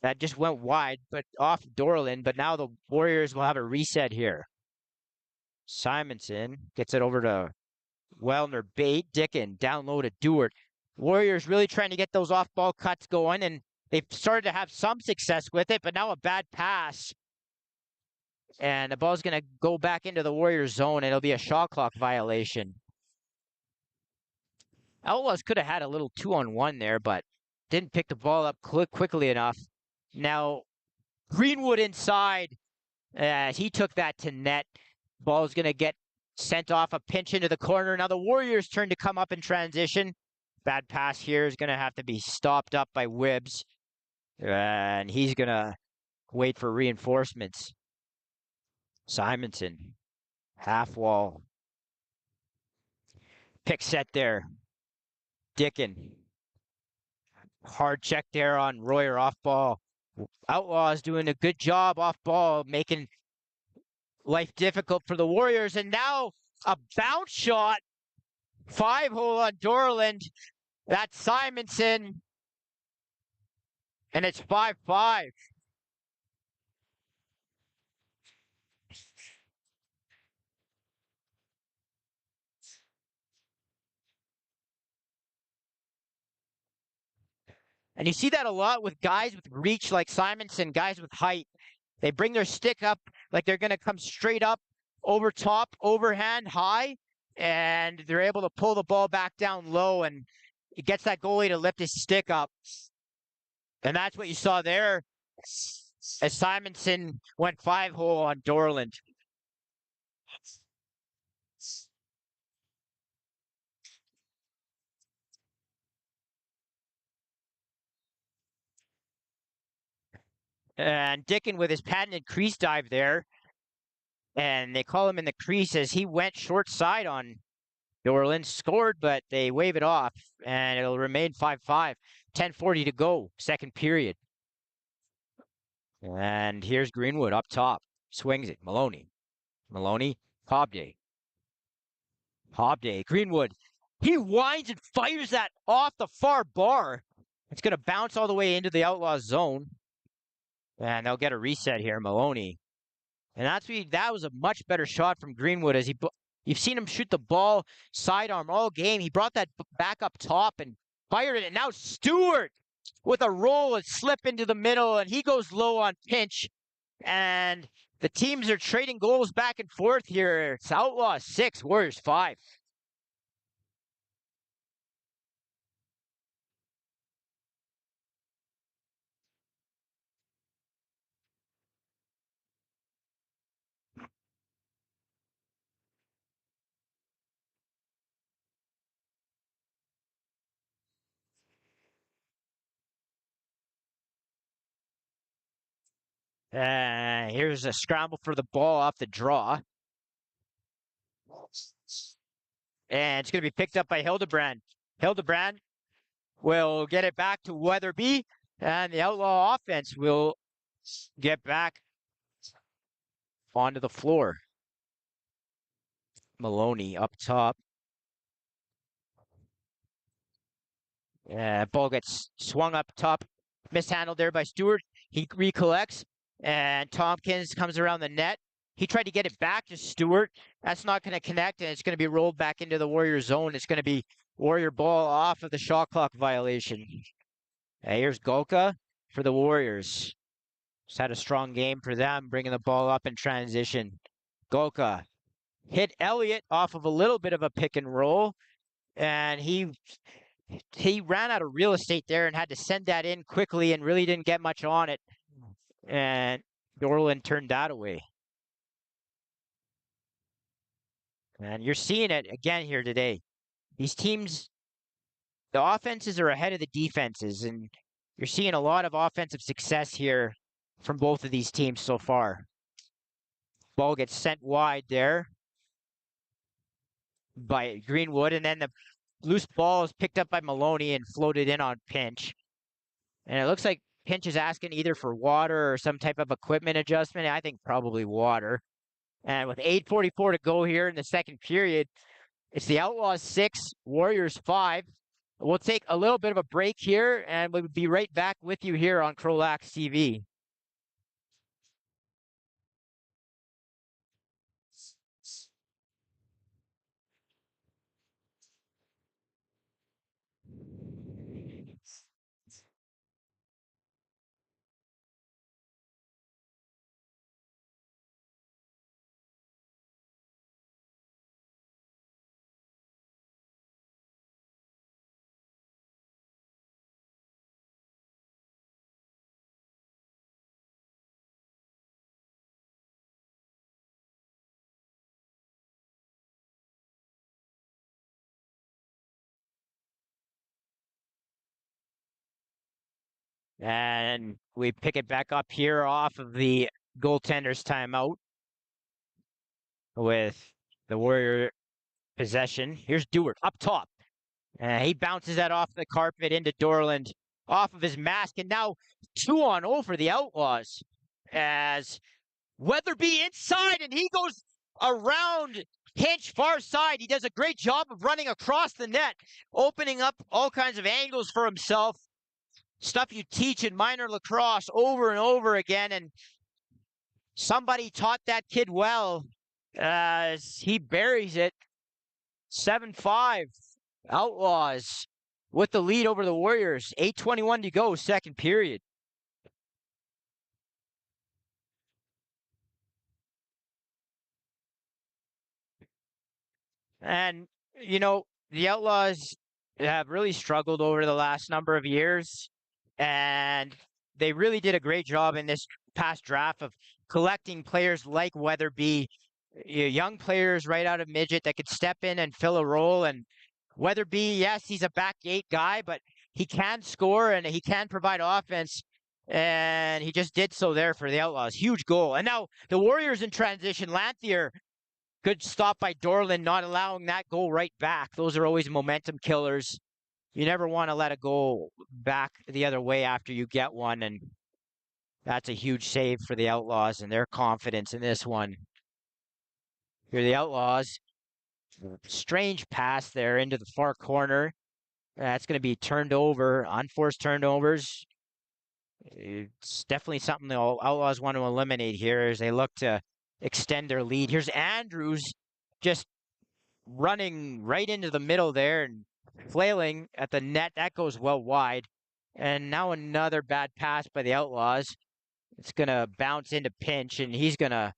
that just went wide, but off Dorland. But now the Warriors will have a reset here. Simonson gets it over to Wellner, Bate, Dickin, down low to Dewart. Warriors really trying to get those off-ball cuts going, and they've started to have some success with it, but now a bad pass. And the ball's going to go back into the Warriors zone. It'll be a shot clock violation. Outlaws could have had a little 2-on-1 there, but didn't pick the ball up quickly enough. Now, Greenwood inside, as he took that to net. Ball's going to get sent off a pinch into the corner. Now the Warriors' turn to come up in transition. Bad pass here is going to have to be stopped up by Wibbs. And he's going to wait for reinforcements. Simonson, half wall. Pick set there. Dickin. Hard check there on Royer off ball. Outlaws doing a good job off ball, making life difficult for the Warriors. And now a bounce shot. 5-hole on Dorland. That's Simonson. And it's 5-5. And you see that a lot with guys with reach like Simonson, guys with height. They bring their stick up like they're going to come straight up, over top, overhand, high, and they're able to pull the ball back down low, and it gets that goalie to lift his stick up. And that's what you saw there as Simonson went 5-hole on Dorland. And Dickin with his patented crease dive there. And they call him in the crease as he went short side on Dorland. Scored, but they wave it off. And it'll remain 5-5. 10:40 to go, second period. And here's Greenwood up top. Swings it. Maloney. Maloney. Hobday. Hobday. Greenwood. He winds and fires that off the far bar. It's going to bounce all the way into the Outlaws zone. And they'll get a reset here, Maloney. And that was a much better shot from Greenwood as you've seen him shoot the ball sidearm all game. He brought that back up top and fired it. And now Stewart with a roll and slip into the middle, and he goes low on pinch. And the teams are trading goals back and forth here. It's Outlaws 6, Warriors 5. Here's a scramble for the ball off the draw. And it's going to be picked up by Hildebrand. Hildebrand will get it back to Weatherby. And the Outlaw offense will get back onto the floor. Maloney up top. Ball gets swung up top, mishandled there by Stewart. He recollects, and Tompkins comes around the net. He tried to get it back to Stewart. That's not going to connect, and it's going to be rolled back into the Warrior zone. It's going to be Warrior ball off of the shot clock violation. Here's Golka for the Warriors. Just had a strong game for them, bringing the ball up in transition. Golka hit Elliott off of a little bit of a pick and roll, and he ran out of real estate there and had to send that in quickly and really didn't get much on it. And Dorland turned that away. And you're seeing it again here today. These teams, the offenses are ahead of the defenses, and you're seeing a lot of offensive success here from both of these teams so far. Ball gets sent wide there by Greenwood, and then the loose ball is picked up by Maloney and floated in on Pinch. And it looks like Pinch is asking either for water or some type of equipment adjustment. I think probably water. And with 8:44 to go here in the second period, it's the Outlaws 6, Warriors 5. We'll take a little bit of a break here, and we'll be right back with you here on CROW LAX TV. And we pick it back up here off of the goaltender's timeout with the Warrior possession. Here's Dewart up top. He bounces that off the carpet into Dorland, off of his mask, and now 2-on-0 for the Outlaws. As Weatherby inside, and he goes around Pinch far side. He does a great job of running across the net, opening up all kinds of angles for himself. Stuff you teach in minor lacrosse over and over again, and somebody taught that kid well as he buries it. 7-5, Outlaws with the lead over the Warriors. 8:21 to go, second period. And, you know, the Outlaws have really struggled over the last number of years, and they really did a great job in this past draft of collecting players like Weatherby, young players right out of midget that could step in and fill a role. And Weatherby, yes, he's a back gate guy, but he can score and he can provide offense. And he just did so there for the Outlaws. Huge goal. And now the Warriors in transition. Lanthier, good stop by Dorland, not allowing that goal right back. Those are always momentum killers. You never want to let a goal back the other way after you get one. And that's a huge save for the Outlaws and their confidence in this one. Here are the Outlaws. Strange pass there into the far corner. That's going to be turned over, unforced turnovers. It's definitely something the Outlaws want to eliminate here as they look to extend their lead. Here's Andrews just running right into the middle there and flailing at the net. That goes well wide. And now another bad pass by the Outlaws. It's going to bounce into Pinch, and he's going to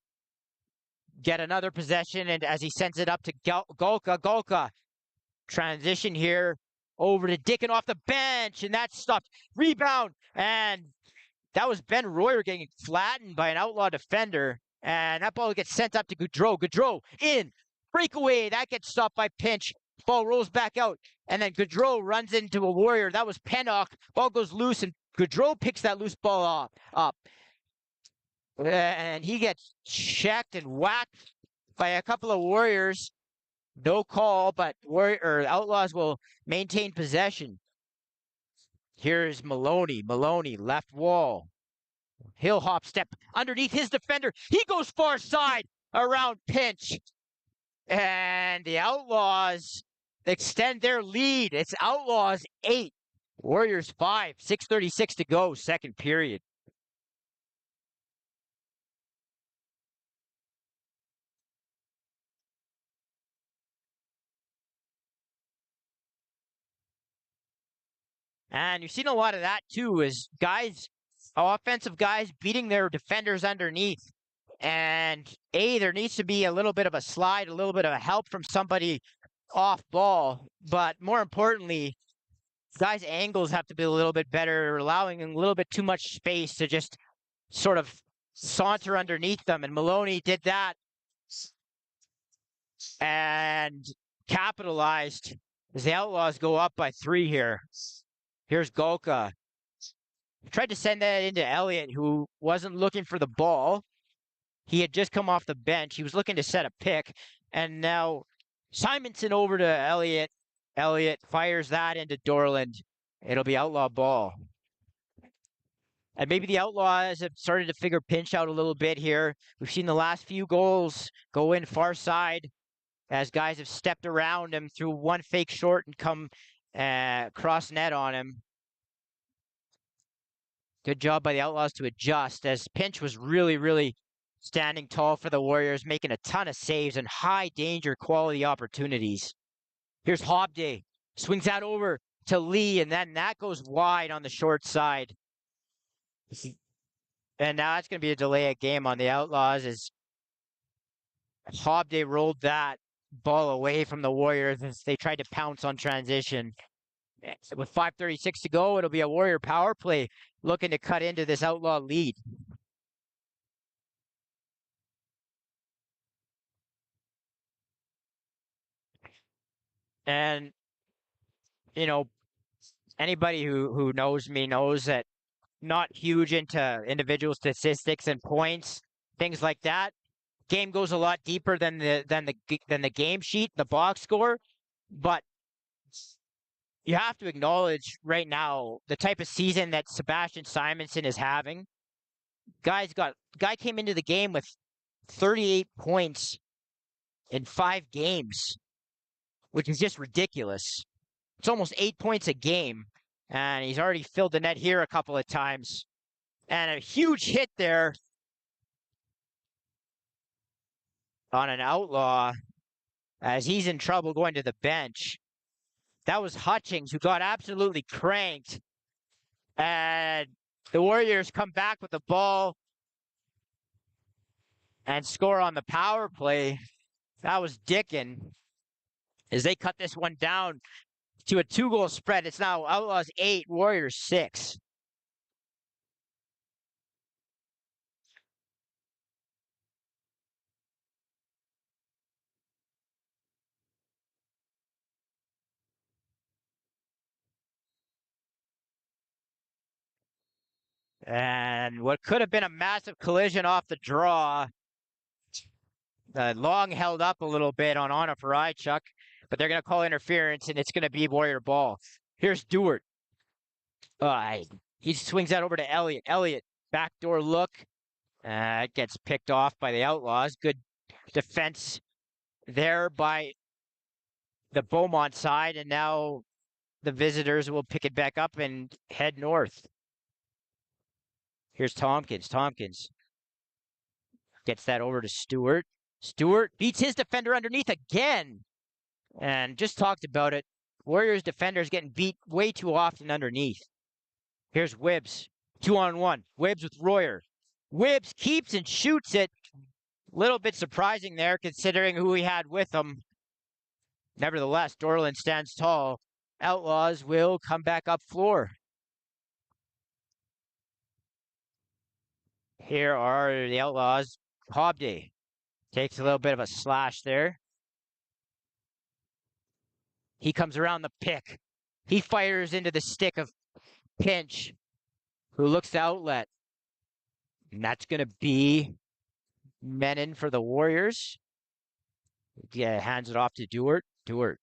get another possession. And as he sends it up to Golka, transition here over to Dickon off the bench, and that's stopped. Rebound, and that was Ben Royer getting flattened by an Outlaw defender. And that ball gets sent up to Gaudreau. Gaudreau in, breakaway, that gets stopped by Pinch. Ball rolls back out, and then Gaudreau runs into a Warrior. That was Pennock. Ball goes loose, and Gaudreau picks that loose ball up. And he gets checked and whacked by a couple of Warriors. No call, but Outlaws will maintain possession. Here's Maloney. Maloney, left wall. He'll hop step underneath his defender. He goes far side around Pinch. And the Outlaws extend their lead. It's Outlaws 8, Warriors 5, 6:36 to go, second period. And you've seen a lot of that too, is guys, offensive guys beating their defenders underneath. And there needs to be a little bit of a slide, a little bit of a help from somebody off ball. But more importantly, guys' angles have to be a little bit better, allowing a little bit too much space to just sort of saunter underneath them. And Maloney did that and capitalized as the Outlaws go up by 3 here. Here's Golka. Tried to send that into Elliott, who wasn't looking for the ball. He had just come off the bench. He was looking to set a pick. And now Simonson over to Elliott. Elliott fires that into Dorland. It'll be outlaw ball. And maybe the Outlaws have started to figure pinch out a little bit here. We've seen the last few goals go in far side as guys have stepped around him through one fake short and come cross net on him. Good job by the Outlaws to adjust, as pinch was really, really standing tall for the Warriors, making a ton of saves and high danger quality opportunities. Here's Hobday. Swings that over to Lee, and then that goes wide on the short side. And now it's going to be a delay of game on the Outlaws as Hobday rolled that ball away from the Warriors as they tried to pounce on transition. With 5:36 to go, it'll be a Warrior power play looking to cut into this Outlaw lead. And, you know, anybody who knows me knows that not huge into individual statistics and points, things like that. Game goes a lot deeper than the game sheet, the box score, but you have to acknowledge right now the type of season that Sebastian Simonson is having. Guy came into the game with 38 points in 5 games, which is just ridiculous. It's almost 8 points a game, and he's already filled the net here a couple of times. And a huge hit there on an Outlaw as he's in trouble going to the bench. That was Hutchings, who got absolutely cranked. And the Warriors come back with the ball and score on the power play. That was Dickin as they cut this one down to a 2-goal spread. It's now Outlaws 8, Warriors 6. And what could have been a massive collision off the draw. Long held up a little bit on Anna Farajchuk, but they're going to call interference, and it's going to be Warrior ball. Here's Dewart. He swings that over to Elliott. Elliott, backdoor look. It gets picked off by the Outlaws. Good defense there by the Beaumont side, and now the visitors will pick it back up and head north. Here's Tompkins. Tompkins gets that over to Stewart. Stewart beats his defender underneath again. And just talked about it. Warriors defenders getting beat way too often underneath. Here's Wibbs. 2-on-1. Wibbs with Royer. Wibbs keeps and shoots it. A little bit surprising there considering who he had with him. Nevertheless, Dorland stands tall. Outlaws will come back up floor. Here are the Outlaws. Hobday takes a little bit of a slash there. He comes around the pick. He fires into the stick of Pinch, who looks to outlet. And that's going to be Menon for the Warriors. Yeah, hands it off to Dewart. Dewart.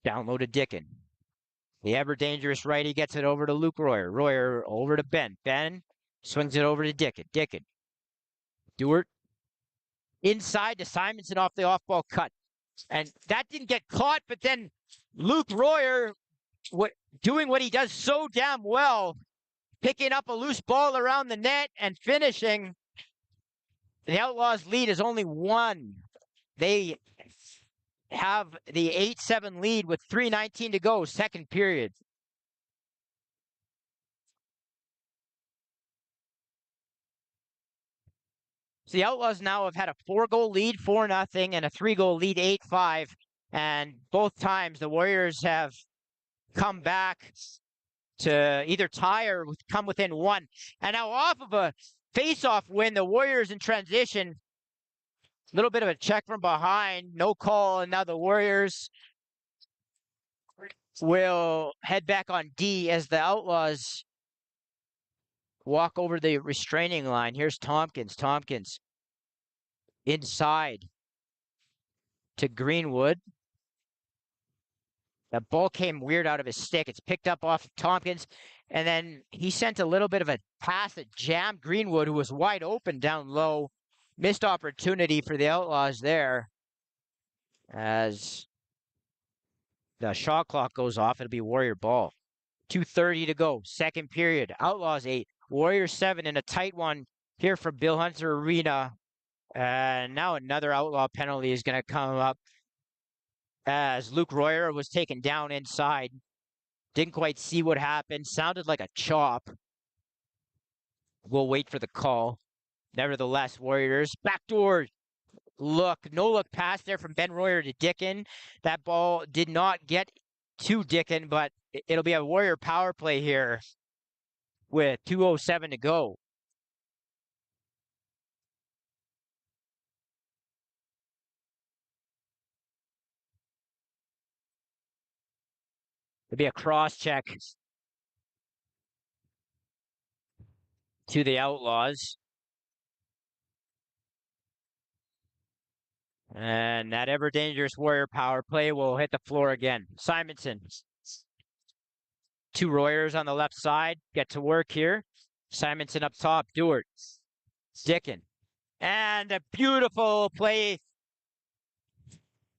Down low to Dickin. The ever dangerous righty gets it over to Luke Royer. Royer over to Ben. Ben swings it over to Dickin. Dickin. Dewart. inside to Simonson off the off-ball cut. And that didn't get caught, but then Luke Royer doing what he does so damn well, picking up a loose ball around the net and finishing. The Outlaws lead is only one. They have the 8-7 lead with 3:19 to go, second period. So the Outlaws now have had a 4-goal lead, 4-0, and a 3-goal lead, 8-5. And both times the Warriors have come back to either tie or come within one. And now off of a face-off win, the Warriors in transition, a little bit of a check from behind, no call, and now the Warriors will head back on D as the Outlaws walk over the restraining line. Here's Tompkins. Tompkins inside to Greenwood. The ball came weird out of his stick. It's picked up off of Tompkins, and then he sent a little bit of a pass that jammed Greenwood, who was wide open down low. Missed opportunity for the Outlaws there. As the shot clock goes off, it'll be Warrior ball. 2:30 to go, second period. Outlaws 8, Warriors 7 in a tight one here from Bill Hunter Arena. And now another Outlaw penalty is going to come up as Luke Royer was taken down inside. Didn't quite see what happened. Sounded like a chop. We'll wait for the call. Nevertheless, Warriors backdoor look, no look pass there from Ben Royer to Dickin. That ball did not get to Dickin, but it'll be a Warrior power play here with 2:07 to go. It'll be a cross check to the Outlaws. And that ever dangerous Warrior power play will hit the floor again. Simonson. 2 Royers on the left side. Get to work here. Simonson up top. Dewart. Dickin. And a beautiful play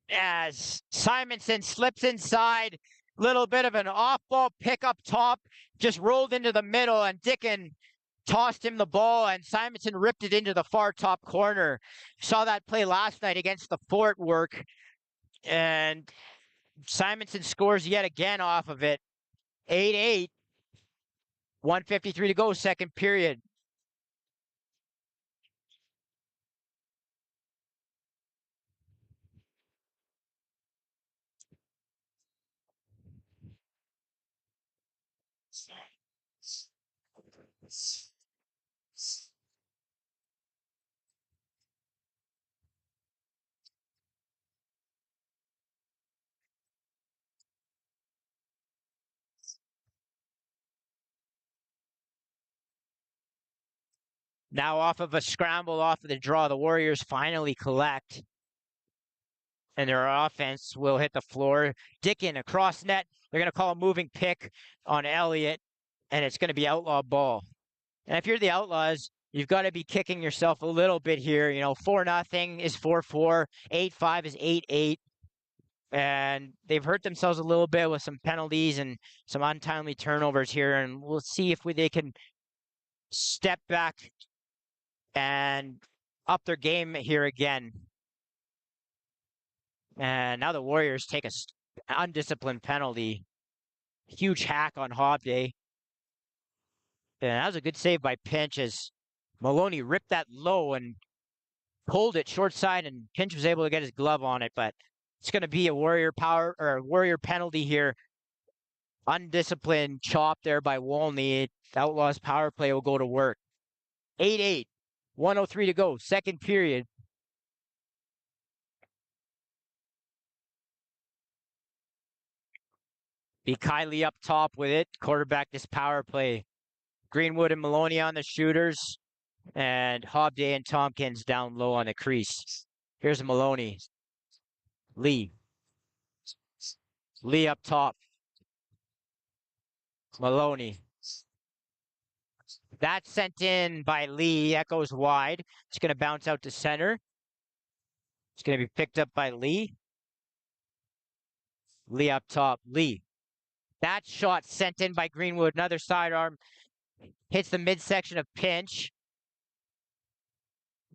as Simonson slips inside. Little bit of an off-ball pick up top. Just rolled into the middle, and Dickin tossed him the ball, and Simonson ripped it into the far top corner. Saw that play last night against the Fort Work, and Simonson scores yet again off of it. 8-8, 1:53 to go, second period. Now off of a scramble, off of the draw, the Warriors finally collect. And their offense will hit the floor. Dickin across net. They're going to call a moving pick on Elliott, and it's going to be Outlaw ball. And if you're the Outlaws, you've got to be kicking yourself a little bit here. 4-0 is 4-4, 8-5 is 8-8. And they've hurt themselves a little bit with some penalties and some untimely turnovers here. And we'll see if they can step back and up their game here again. And now the Warriors take a undisciplined penalty. Huge hack on Hobday. And that was a good save by Pinch as Maloney ripped that low and pulled it short side, and Pinch was able to get his glove on it. But it's going to be a Warrior penalty here. Undisciplined chop there by Wolney. Outlaws power play will go to work. 8-8, 1:03 to go, second period. Be Kylie up top with it. Quarterback this power play. Greenwood and Maloney on the shooters. And Hobday and Tompkins down low on the crease. Here's Maloney. Lee. Lee up top. Maloney. That's sent in by Lee. That goes wide. It's going to bounce out to center. It's going to be picked up by Lee. Lee up top. Lee. That shot sent in by Greenwood. Another sidearm. Hits the midsection of Pinch.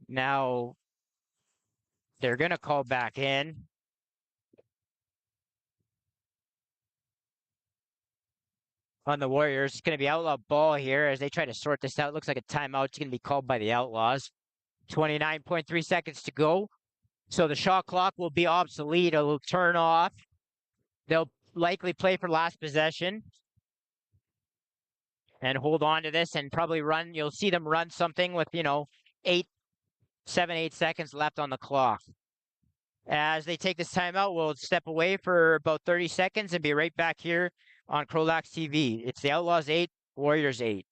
Now they're going to call back in. On the Warriors. It's going to be outlaw ball here as they try to sort this out. Looks like a timeout. It's going to be called by the Outlaws. 29.3 seconds to go. So the shot clock will be obsolete. It'll turn off. They'll likely play for last possession and hold on to this and probably run. You'll see them run something with, 8 seconds left on the clock. As they take this timeout, we'll step away for about 30 seconds and be right back here on CROW LAX TV. It's the Outlaws 8, Warriors 8.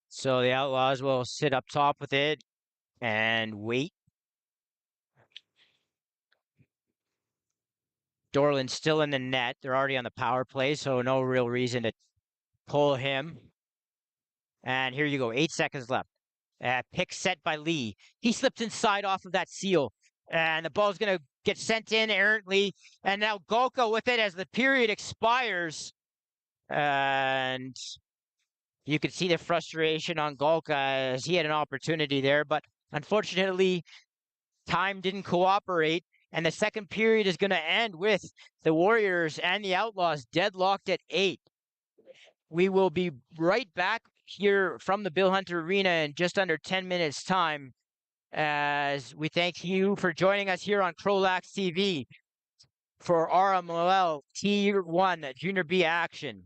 So the Outlaws will sit up top with it and wait. Dorland's still in the net. They're already on the power play, so no real reason to pull him. And here you go, 8 seconds left. Pick set by Lee. He slipped inside off of that seal, and the ball's going to get sent in errantly. And now Golka with it as the period expires. And you can see the frustration on Golka as he had an opportunity there, but unfortunately, time didn't cooperate. And the second period is going to end with the Warriors and the Outlaws deadlocked at 8. We will be right back here from the Bill Hunter Arena in just under 10 minutes' time as we thank you for joining us here on CROW LAX TV for RMLL Tier 1 Junior B action.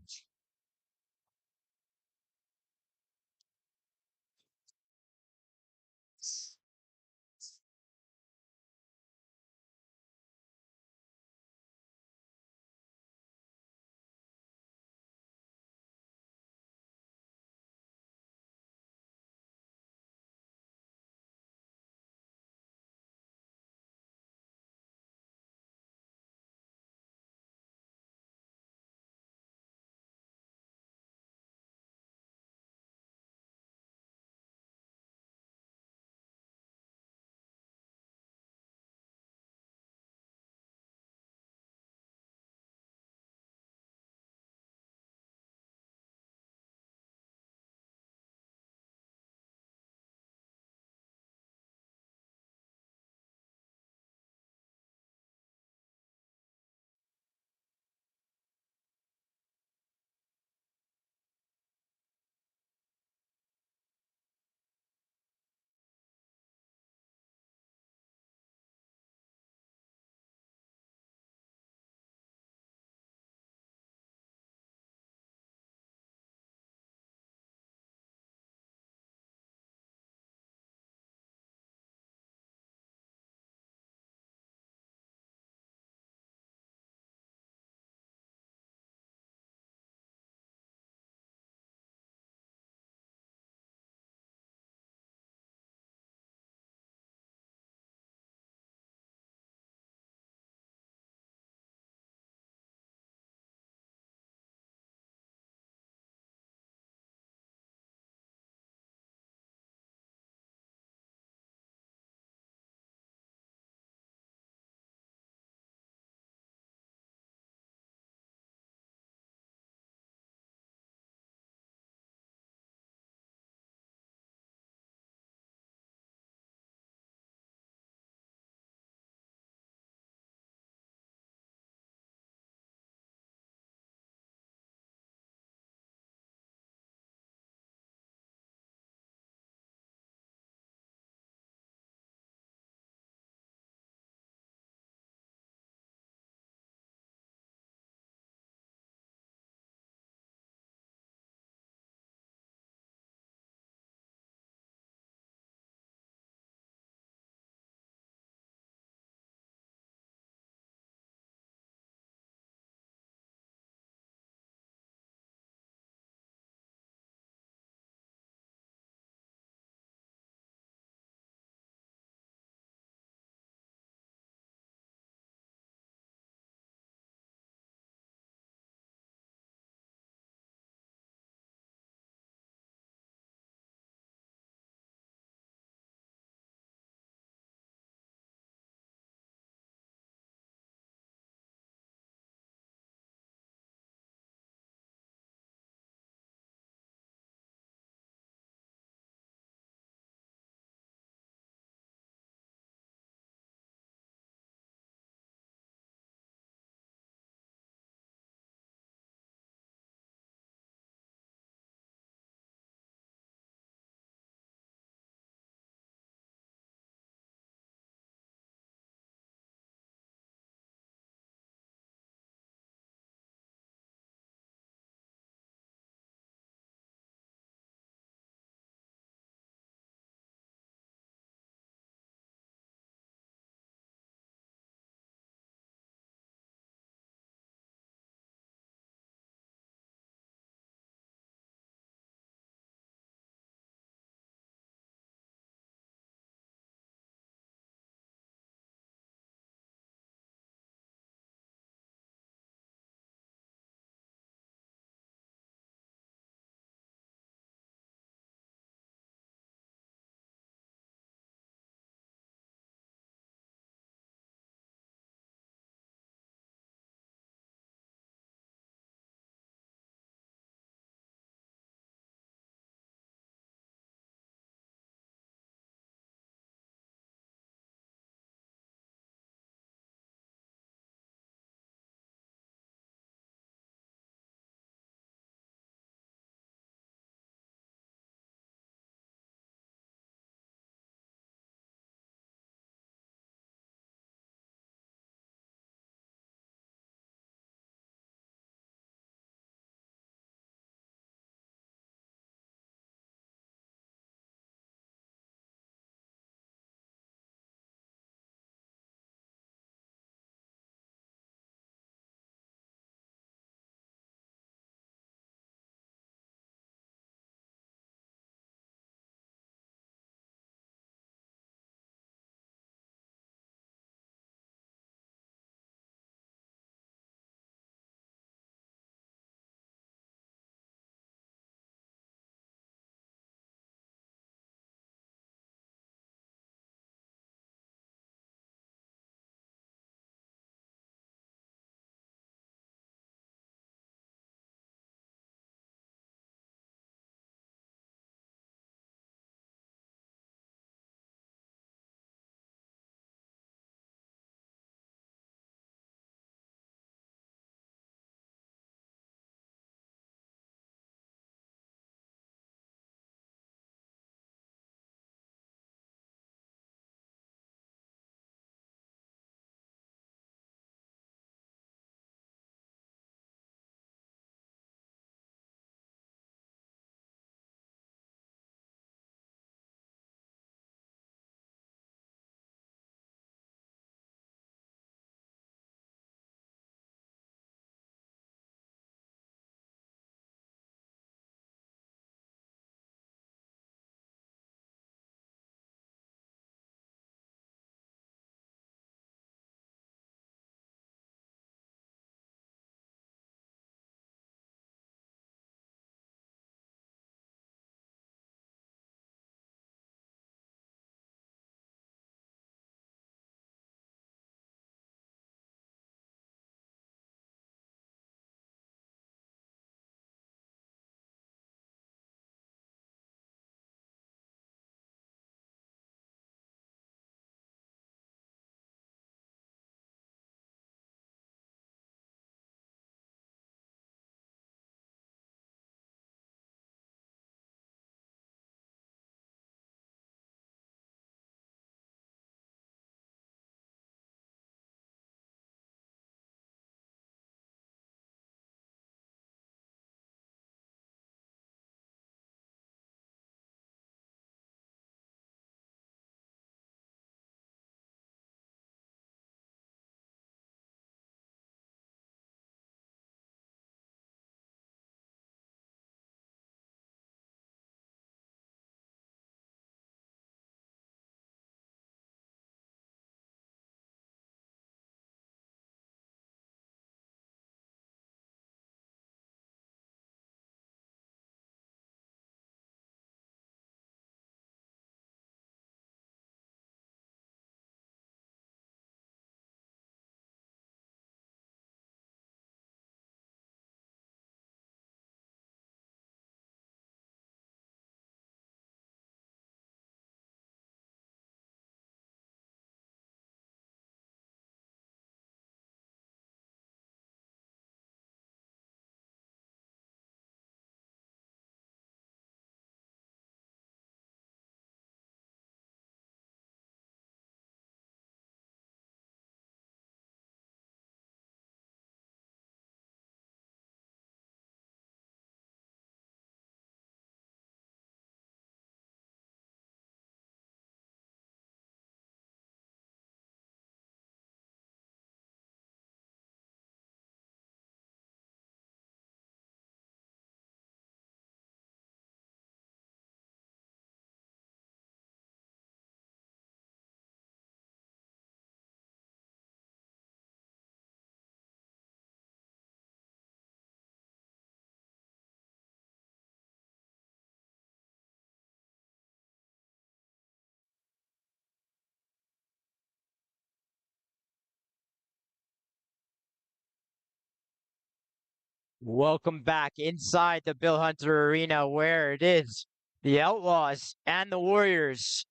Welcome back inside the Bill Hunter Arena where it is the Outlaws and the Warriors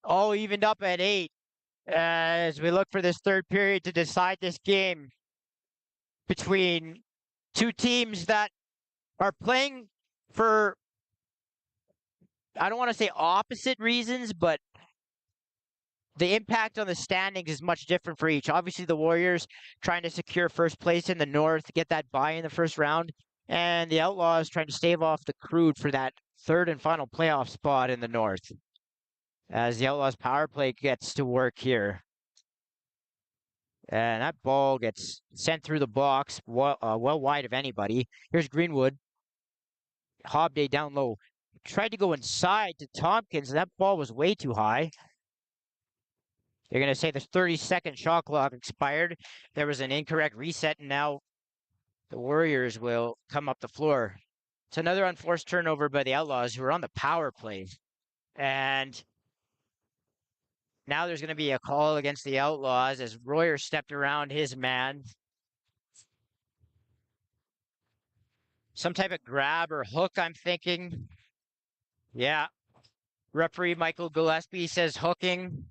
all evened up at 8 as we look for this third period to decide this game between two teams that are playing for, I don't want to say opposite reasons, but the impact on the standings is much different for each. Obviously, the Warriors trying to secure first place in the North, get that bye in the first round, and the Outlaws trying to stave off the CROW for that third and final playoff spot in the North. As the Outlaws power play gets to work here. And that ball gets sent through the box, well wide of anybody. Here's Greenwood. Hobday down low. Tried to go inside to Tompkins, and that ball was way too high. They're going to say the 30-second shot clock expired. There was an incorrect reset, and now the Warriors will come up the floor. It's another unforced turnover by the Outlaws, who are on the power play. And now there's going to be a call against the Outlaws as Royer stepped around his man. Some type of grab or hook, I'm thinking. Yeah. Referee Michael Gillespie says hooking.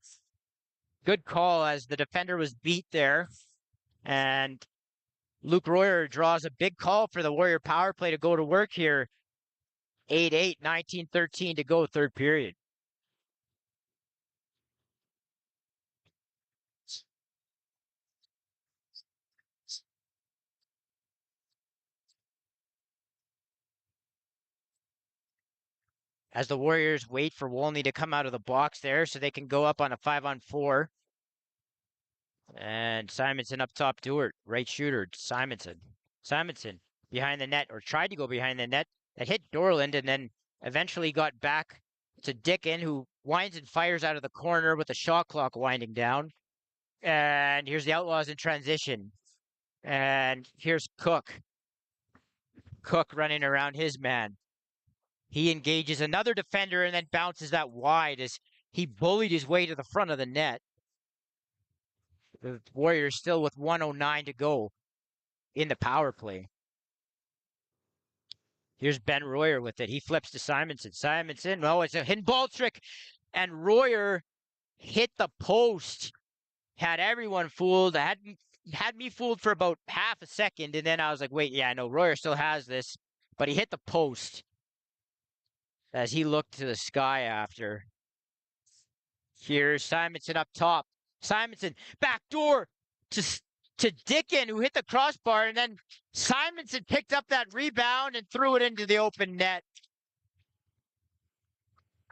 Good call as the defender was beat there. And Luke Royer draws a big call for the Warrior power play to go to work here. 8-8, 19-13 to go, third period. As the Warriors wait for Wolney to come out of the box there so they can go up on a 5-on-4. And Simonson up top, Dewart, right shooter, Simonson. Simonson behind the net, or tried to go behind the net. That hit Dorland and then eventually got back to Dickin, who winds and fires out of the corner with the shot clock winding down. And here's the Outlaws in transition. And here's Cook. Cook running around his man. He engages another defender and then bounces that wide as he bullied his way to the front of the net. The Warriors still with 1:09 to go in the power play. Here's Ben Royer with it. He flips to Simonson. Simonson, oh, it's a hidden ball trick. And Royer hit the post. Had everyone fooled. Had me fooled for about half a second. And then I was like, wait, yeah, no, Royer still has this. But he hit the post as he looked to the sky after. Here's Simonson up top. Simonson, backdoor to Dickin, who hit the crossbar, and then Simonson picked up that rebound and threw it into the open net.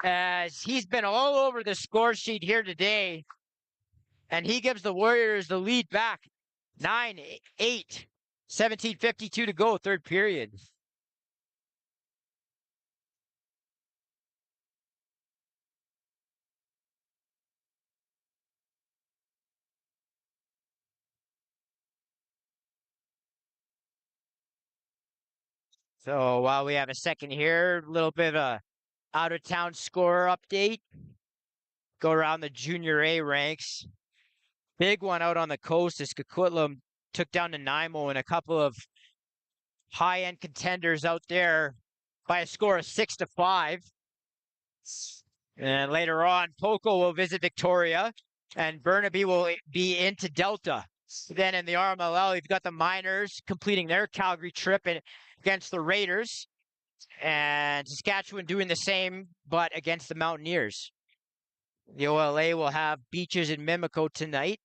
As he's been all over the score sheet here today, and he gives the Warriors the lead back. 9-8, 17:52 to go, third period. So while we have a second here, a little bit of a out-of-town score update. Go around the Junior A ranks. Big one out on the coast as Coquitlam took down Nanaimo and a couple of high-end contenders out there by a score of 6-5. And later on, Poco will visit Victoria, and Burnaby will be into Delta. Then in the RMLL, you've got the Miners completing their Calgary trip against the Raiders, and Saskatchewan doing the same, but against the Mountaineers. The OLA will have Beaches in Mimico tonight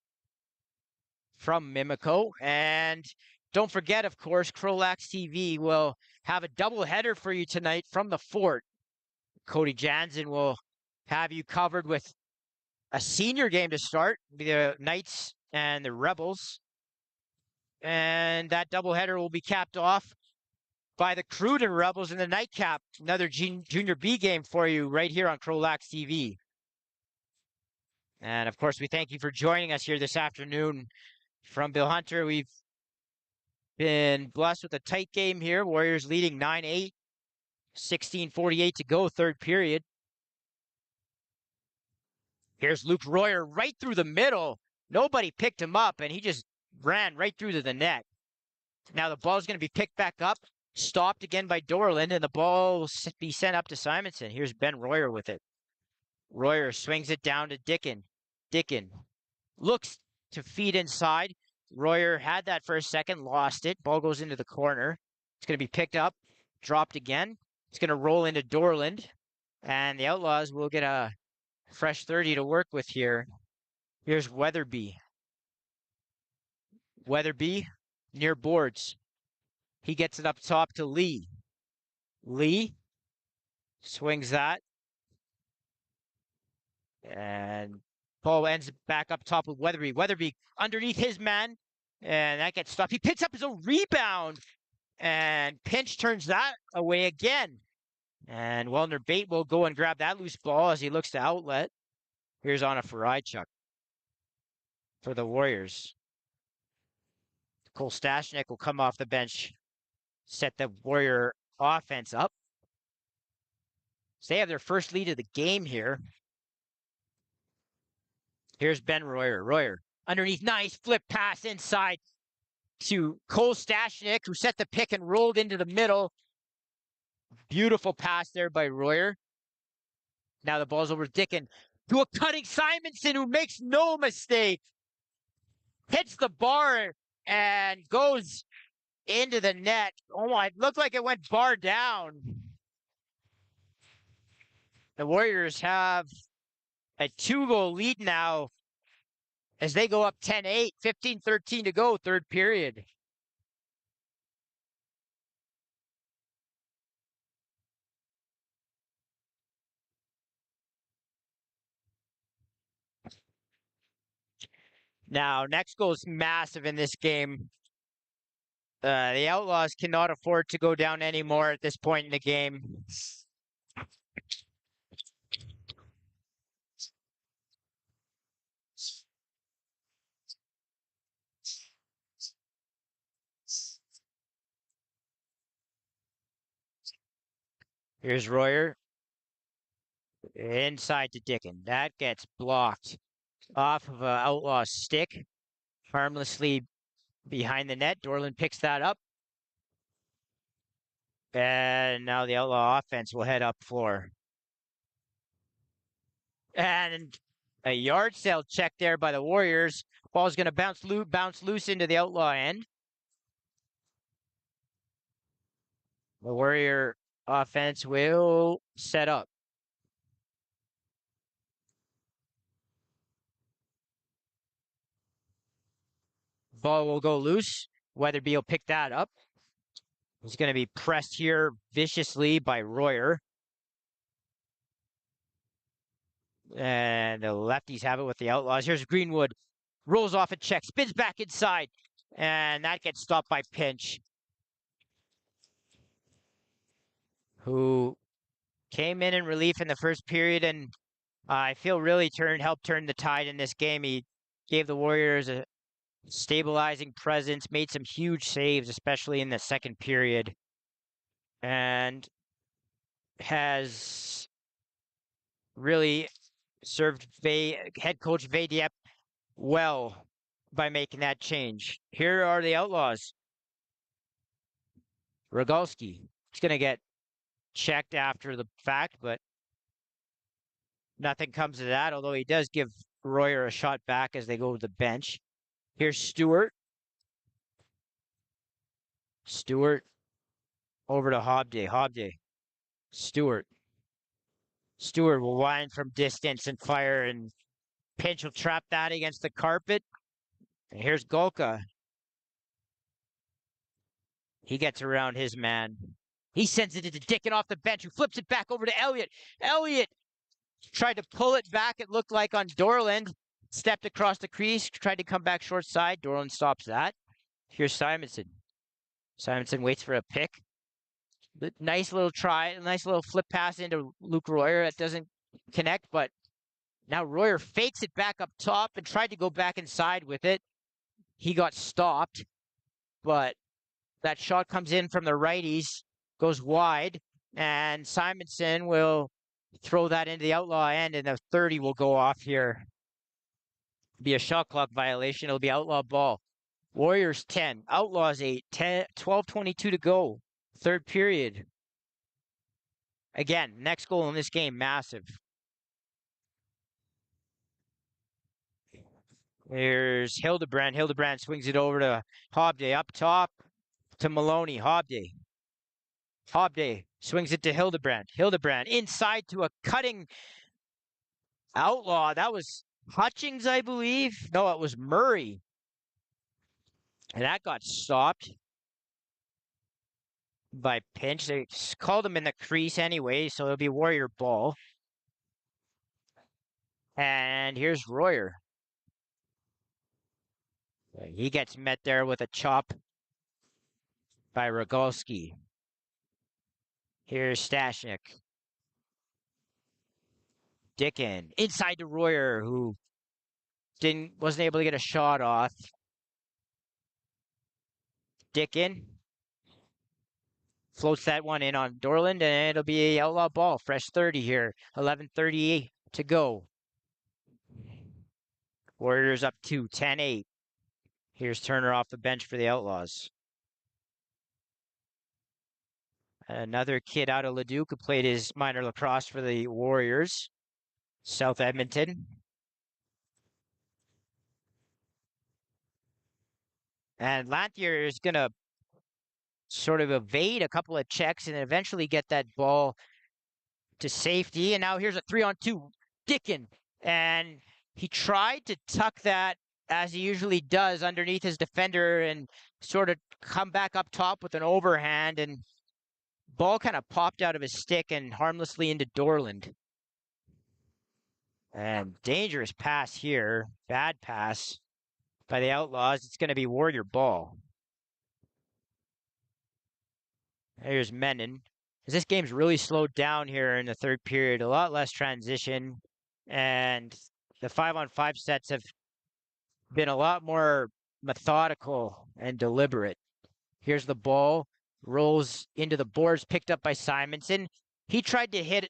from Mimico. And don't forget, of course, CROW LAX TV will have a doubleheader for you tonight from the Fort. Cody Jansen will have you covered with a senior game to start, the Knights and the Rebels. And that doubleheader will be capped off by the CROW and Rebels in the nightcap. Another Junior B game for you right here on CROW LAX TV. And of course, we thank you for joining us here this afternoon from Bill Hunter. We've been blessed with a tight game here. Warriors leading 9-8, 16:48 to go, third period. Here's Luke Royer right through the middle. Nobody picked him up, and he just ran right through to the net. Now the ball's going to be picked back up, stopped again by Dorland, and the ball will be sent up to Simonson. Here's Ben Royer with it. Royer swings it down to Dickin. Dickin looks to feed inside. Royer had that for a second, lost it. Ball goes into the corner. It's going to be picked up, dropped again. It's going to roll into Dorland, and the Outlaws will get a fresh 30 to work with here. Here's Weatherby. Weatherby near boards. He gets it up top to Lee. Lee swings that. And Paul ends back up top with Weatherby. Weatherby underneath his man. And that gets stopped. He picks up his own rebound. And Pinch turns that away again. And Wellner Bate will go and grab that loose ball as he looks to outlet. Here's Anna Farajchuk for the Warriors. Cole Stashnik will come off the bench, set the Warrior offense up. So they have their first lead of the game here. Here's Ben Royer. Royer underneath, nice flip pass inside to Cole Stashnik, who set the pick and rolled into the middle. Beautiful pass there by Royer. Now the ball's over to Dickin to a cutting Simonson, who makes no mistake. Hits the bar and goes into the net. Oh my, it looked like it went bar down. The Warriors have a 2-goal lead now as they go up 10-8, 15-13 to go, third period. Now, next goal is massive in this game. The Outlaws cannot afford to go down anymore at this point in the game. Here's Royer. Inside to Dickin. That gets blocked off of an Outlaw stick. Harmlessly behind the net. Dorland picks that up. And now the Outlaw offense will head up floor. And a yard sale check there by the Warriors. Ball's going to bounce loose into the Outlaw end. The Warrior offense will set up. Ball will go loose. Weatherby will pick that up. He's going to be pressed here viciously by Royer. And the lefties have it with the Outlaws. Here's Greenwood. Rolls off a check. Spins back inside. And that gets stopped by Pinch, who came in relief in the first period, and I feel really helped turn the tide in this game. He gave the Warriors a stabilizing presence, made some huge saves, especially in the second period, and has really served head coach Vadiep well by making that change. Here are the Outlaws. Rogalski. He's going to get checked after the fact, but nothing comes of that, although he does give Royer a shot back as they go to the bench. Here's Stewart. Stewart over to Hobday. Hobday. Stewart. Stewart will wind from distance and fire, and Pinch will trap that against the carpet. And here's Golka. He gets around his man. He sends it into Dickin off the bench, who flips it back over to Elliott. Elliott tried to pull it back, it looked like, on Dorland. Stepped across the crease, tried to come back short side. Dorland stops that. Here's Simonson. Simonson waits for a pick. Nice little try, nice little flip pass into Luke Royer. That doesn't connect, but now Royer fakes it back up top and tried to go back inside with it. He got stopped, but that shot comes in from the righties, goes wide, and Simonson will throw that into the Outlaw end, and the 30 will go off here. Be a shot clock violation. It'll be Outlaw ball. Warriors 10, Outlaws 8, 10, 12:22 to go. Third period. Again, next goal in this game, massive. Here's Hildebrand. Hildebrand swings it over to Hobday up top to Maloney. Hobday. Hobday swings it to Hildebrand. Hildebrand inside to a cutting Outlaw. That was Hutchings, I believe. No, it was Murray. And that got stopped by Pinch. They called him in the crease anyway, so it'll be Warrior ball. And here's Royer. He gets met there with a chop by Rogalski. Here's Stashnik. Dickin inside to Royer, who wasn't able to get a shot off. Dickin floats that one in on Dorland, and it'll be a outlaw ball. Fresh 30 here. 11:38 to go. Warriors up 2, 10-8. Here's Turner off the bench for the Outlaws. Another kid out of Leduc who played his minor lacrosse for the Warriors. South Edmonton. And Lanthier is going to sort of evade a couple of checks and eventually get that ball to safety. And now here's a 3-on-2. Dickin. And he tried to tuck that, as he usually does, underneath his defender and sort of come back up top with an overhand. And ball kind of popped out of his stick and harmlessly into Dorland. And dangerous pass here. Bad pass by the Outlaws. It's going to be Warrior ball. Here's Menon. This game's really slowed down here in the third period. A lot less transition. And the 5-on-5 sets have been a lot more methodical and deliberate. Here's the ball. Rolls into the boards, picked up by Simonson. He tried to hit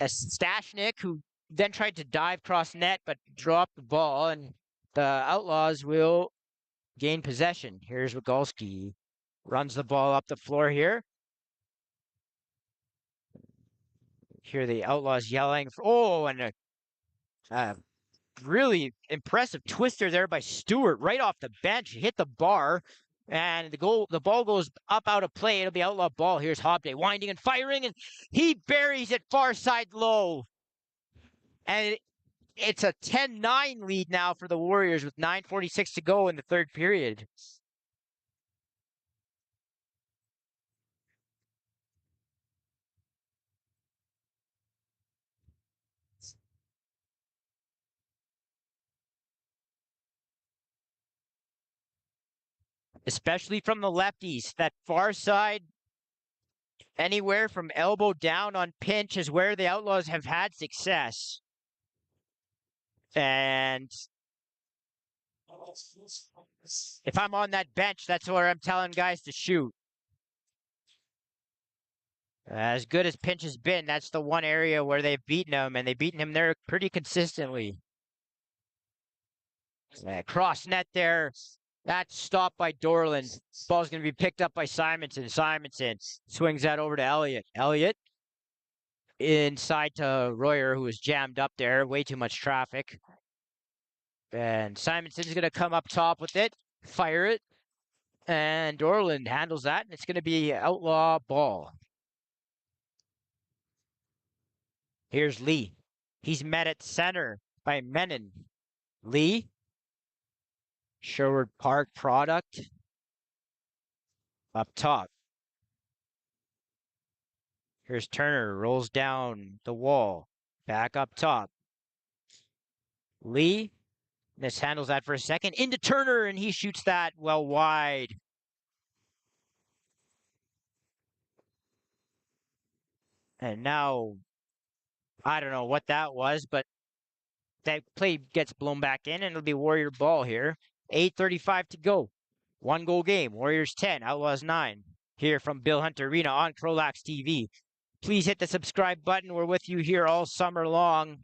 a Stashnik, who then tried to dive cross net, but dropped the ball, and the Outlaws will gain possession. Here's Rogalski. Runs the ball up the floor here. Hear the Outlaws yelling. And a really impressive twister there by Stewart right off the bench. Hit the bar, and the ball goes up out of play. It'll be outlaw ball. Here's Hobday winding and firing, and he buries it far side low. And it's a 10-9 lead now for the Warriors with 9:46 to go in the third period. Especially from the lefties, that far side, anywhere from elbow down on pinch is where the Outlaws have had success. And if I'm on that bench, that's where I'm telling guys to shoot. As good as Pinch has been, that's the one area where they've beaten him, and they've beaten him there pretty consistently. Cross net there. That's stopped by Dorland. Ball's going to be picked up by Simonson. Simonson swings that over to Elliott. Elliott inside to Royer, who was jammed up there. Way too much traffic. And Simonson's going to come up top with it, fire it. And Dorland handles that, and it's going to be outlaw ball. Here's Lee. He's met at center by Menon. Lee. Sherwood Park product. Up top. Here's Turner. Rolls down the wall. Back up top. Lee. Mishandles that for a second. Into Turner, and he shoots that well wide. And now, I don't know what that was, but that play gets blown back in, and it'll be Warrior ball here. 8:35 to go. 1-goal game. Warriors 10, Outlaws 9. Here from Bill Hunter Arena on CROW LAX TV. Please hit the subscribe button. We're with you here all summer long.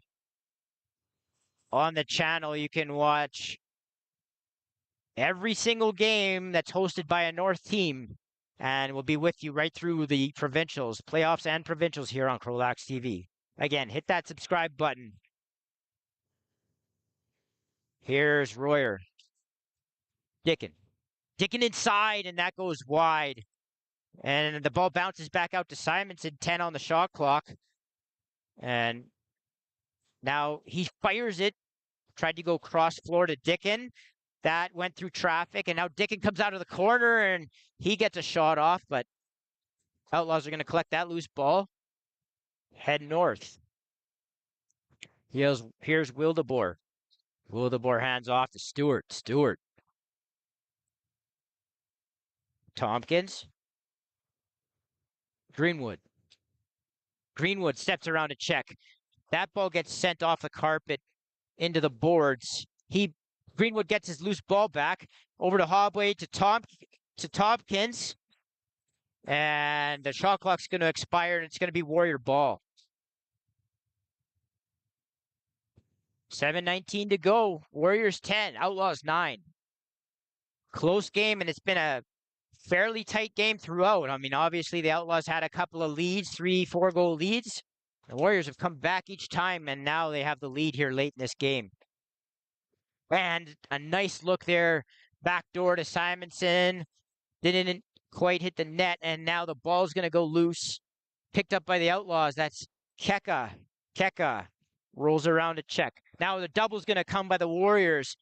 On the channel, you can watch every single game that's hosted by a North team. And we'll be with you right through the provincials, playoffs and provincials here on CROW LAX TV. Again, hit that subscribe button. Here's Royer. Dickin. Dickin inside, and that goes wide. And the ball bounces back out to Simonson, 10 on the shot clock. And now he fires it. Tried to go cross floor to Dickin. That went through traffic, and now Dickin comes out of the corner, and he gets a shot off, but Outlaws are going to collect that loose ball. Head north. Here's Wildeboer. Wildeboer hands off to Stewart. Stewart. Tompkins. Greenwood. Greenwood steps around to check. That ball gets sent off the carpet into the boards. Greenwood gets his loose ball back over to Hobway to Tompkins. And the shot clock's going to expire, and it's going to be Warrior ball. 7:19 to go. Warriors 10, Outlaws 9. Close game, and it's been a fairly tight game throughout. I mean, obviously the Outlaws had a couple of leads, 3-4 goal leads. The Warriors have come back each time, and now they have the lead here late in this game. And a nice look there, back door to Simonson. Didn't quite hit the net, and now the ball's going to go loose. Picked up by the Outlaws. That's Keka. Keka rolls around to check. Now the double's going to come by the Warriors,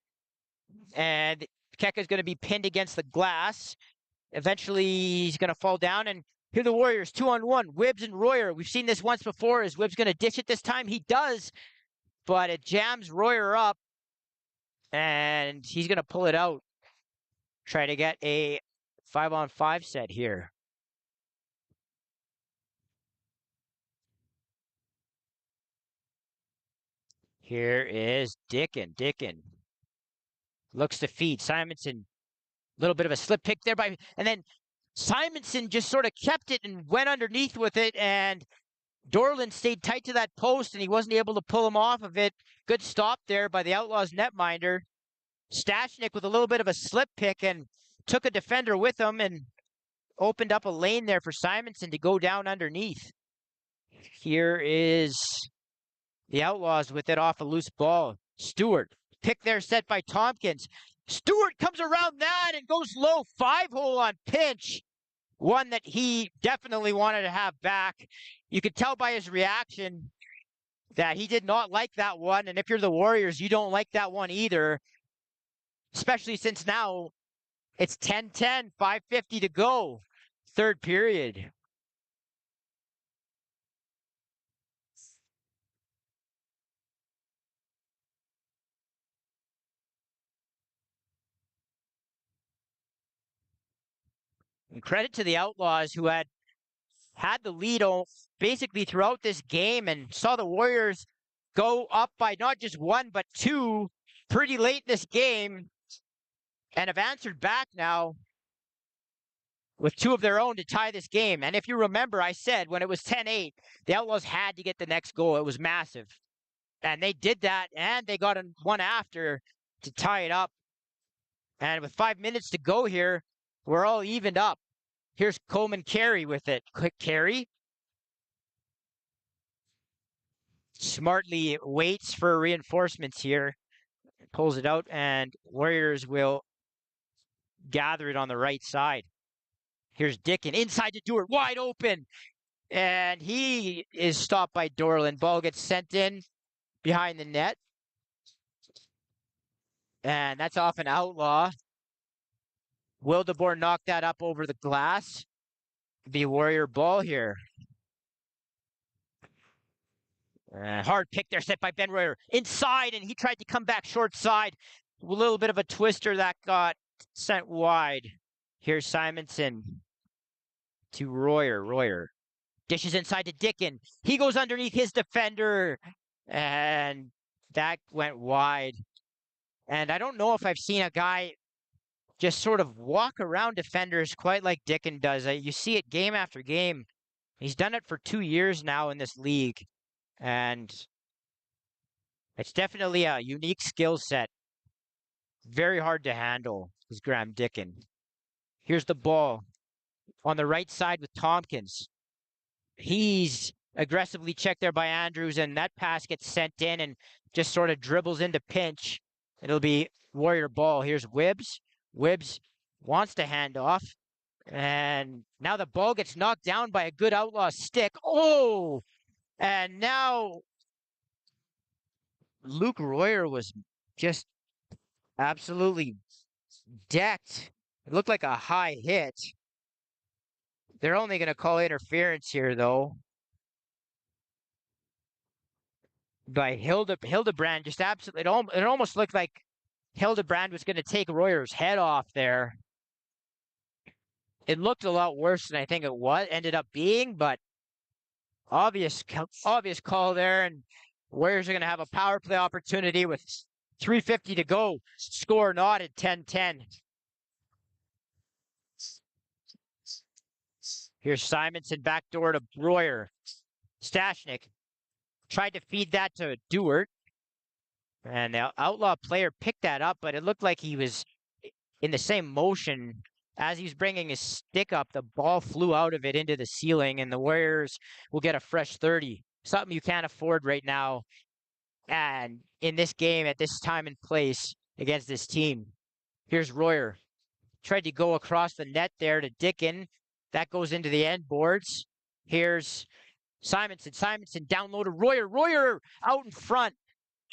and Keka's going to be pinned against the glass. Eventually, he's going to fall down, and here the Warriors, 2-on-1, Wibbs and Royer. We've seen this once before. Is Wibbs going to dish it this time? He does, but it jams Royer up, and he's going to pull it out. Try to get a 5-on-5 set here. Here is Dickin. Dickin looks to feed Simonson. A little bit of a slip pick there and then Simonson just sort of kept it and went underneath with it, and Dorland stayed tight to that post, and he wasn't able to pull him off of it. Good stop there by the Outlaws netminder. Stashnik with a little bit of a slip pick and took a defender with him and opened up a lane there for Simonson to go down underneath. Here is the Outlaws with it off a loose ball. Stewart, pick there set by Tompkins. Stewart comes around that and goes low, 5-hole on pinch. One that he definitely wanted to have back. You could tell by his reaction that he did not like that one. And if you're the Warriors, you don't like that one either. Especially since now it's 10-10, 5:50 to go. Third period. And credit to the Outlaws, who had the lead basically throughout this game and saw the Warriors go up by not just one, but two pretty late in this game, and have answered back now with two of their own to tie this game. And if you remember, I said when it was 10-8, the Outlaws had to get the next goal. It was massive. And they did that, and they got one after to tie it up. And with 5 minutes to go here, we're all evened up. Here's Coleman Carey with it. Quick Carey. Smartly waits for reinforcements here. Pulls it out, and Warriors will gather it on the right side. Here's Dickin inside to Dewar, wide open. And he is stopped by Dorland. Ball gets sent in behind the net. And that's off an Outlaw. Wildeboer knocked that up over the glass. The Warrior ball here. Hard pick there set by Ben Royer. Inside, and he tried to come back short side. A little bit of a twister that got sent wide. Here's Simonson to Royer. Royer dishes inside to Dickin. He goes underneath his defender, and that went wide. And I don't know if I've seen a guy just sort of walk around defenders quite like Dickin does. You see it game after game. He's done it for 2 years now in this league. And it's definitely a unique skill set. Very hard to handle is Graham Dickin. Here's the ball on the right side with Tompkins. He's aggressively checked there by Andrews, and that pass gets sent in and just sort of dribbles into pinch. It'll be Warrior ball. Here's Wibbs. Wibbs wants to hand off. And now the ball gets knocked down by a good Outlaw stick. Oh! And now Luke Royer was just absolutely decked. It looked like a high hit. They're only going to call interference here, though. By Hildebrand, just absolutely, it almost looked like Hildebrand was going to take Royer's head off there. It looked a lot worse than I think it ended up being, but obvious call there, and Warriors are going to have a power play opportunity with 3:50 to go. Score not at 10-10. Here's Simonson backdoor to Royer. Stashnik tried to feed that to Dewart, and the Outlaw player picked that up, but it looked like he was in the same motion. As he was bringing his stick up, the ball flew out of it into the ceiling, and the Warriors will get a fresh 30. Something you can't afford right now, and in this game at this time and place against this team. Here's Royer. Tried to go across the net there to Dickin. That goes into the end boards. Here's Simonson. Simonson down low to Royer. Royer out in front.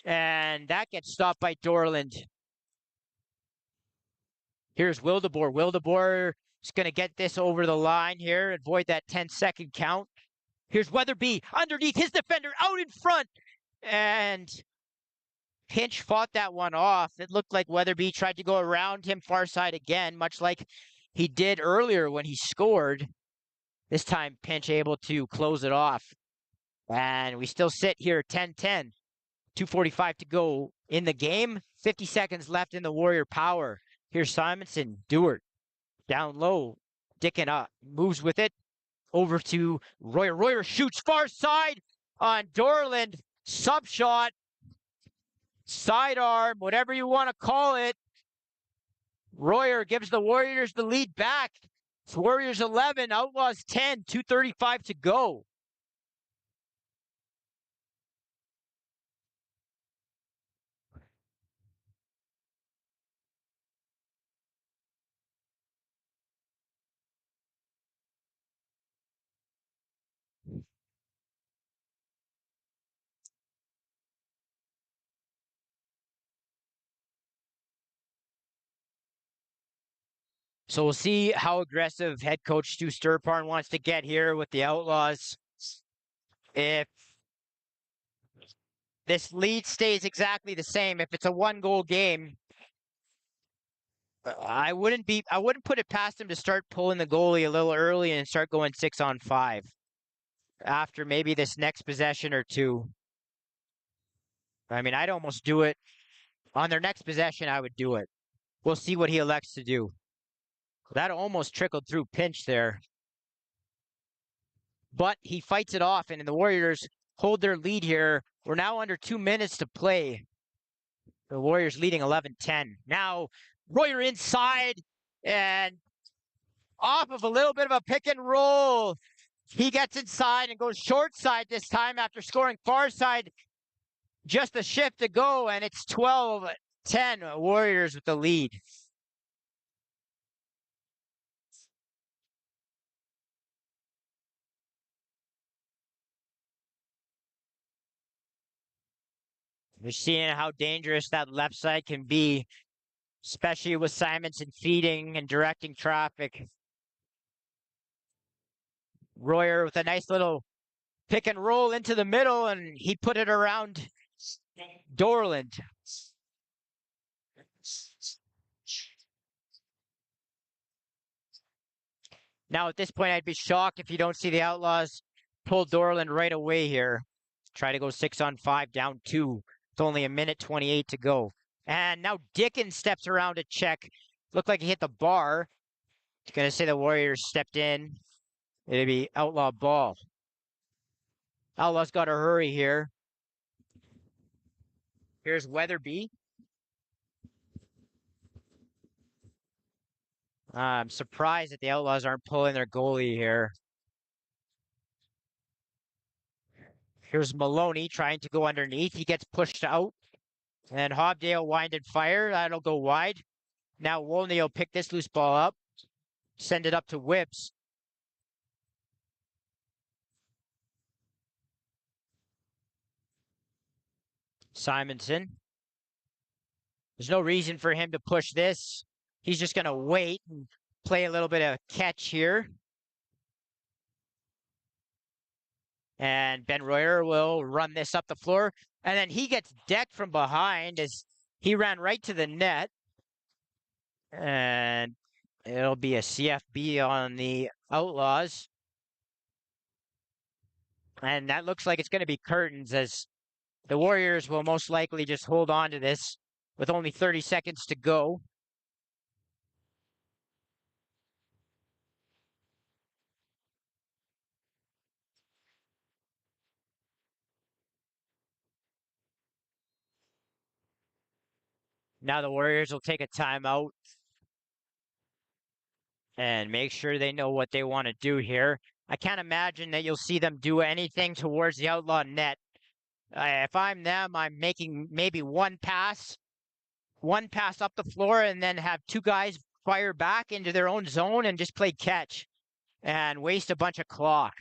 And that gets stopped by Dorland. Here's Wildeboer. Wildeboer is going to get this over the line here. Avoid that 10-second count. Here's Weatherby underneath his defender out in front. And Pinch fought that one off. It looked like Weatherby tried to go around him far side again, much like he did earlier when he scored. This time, Pinch able to close it off. And we still sit here 10-10. 2:45 to go in the game. 50 seconds left in the Warrior power. Here's Simonson. Dewart down low. Dickin up. Moves with it. Over to Royer. Royer shoots far side on Dorland. Sub shot. Sidearm. Whatever you want to call it. Royer gives the Warriors the lead back. It's Warriors 11. Outlaws 10. 2:35 to go. So we'll see how aggressive head coach Stu Sturparn wants to get here with the Outlaws. If this lead stays exactly the same, if it's a 1-goal game, I wouldn't put it past him to start pulling the goalie a little early and start going 6-on-5 after maybe this next possession or two. I mean, I'd almost do it on their next possession. I would do it. We'll see what he elects to do. That almost trickled through Pinch there. But he fights it off, and the Warriors hold their lead here. We're now under 2 minutes to play. The Warriors leading 11-10. Now, Royer inside, and off of a little bit of a pick and roll. He gets inside and goes short side this time after scoring far side. Just a shift to go, and it's 12-10. Warriors with the lead. You're seeing how dangerous that left side can be, especially with Simonson feeding and directing traffic. Royer with a nice little pick and roll into the middle, and he put it around Dorland. Now, at this point, I'd be shocked if you don't see the Outlaws pull Dorland right away here. Try to go 6-on-5, down 2. It's only 1:28 to go. And now Dickin steps around to check. Looked like he hit the bar. It's going to say the Warriors stepped in. It'd be Outlaw ball. Outlaws got to hurry here. Here's Weatherby. I'm surprised that the Outlaws aren't pulling their goalie here. Here's Maloney trying to go underneath. He gets pushed out. And Hobdale wind and fire. That'll go wide. Now Wolney will pick this loose ball up. Send it up to Whips. Simonson. There's no reason for him to push this. He's just going to wait and play a little bit of catch here. And Ben Royer will run this up the floor. And then he gets decked from behind as he ran right to the net. And it'll be a CFB on the Outlaws. And that looks like it's going to be curtains as the Warriors will most likely just hold on to this with only 30 seconds to go. Now the Warriors will take a timeout and make sure they know what they want to do here. I can't imagine that you'll see them do anything towards the Outlaw net. If I'm them, I'm making maybe one pass up the floor, and then have two guys fire back into their own zone and just play catch and waste a bunch of clock.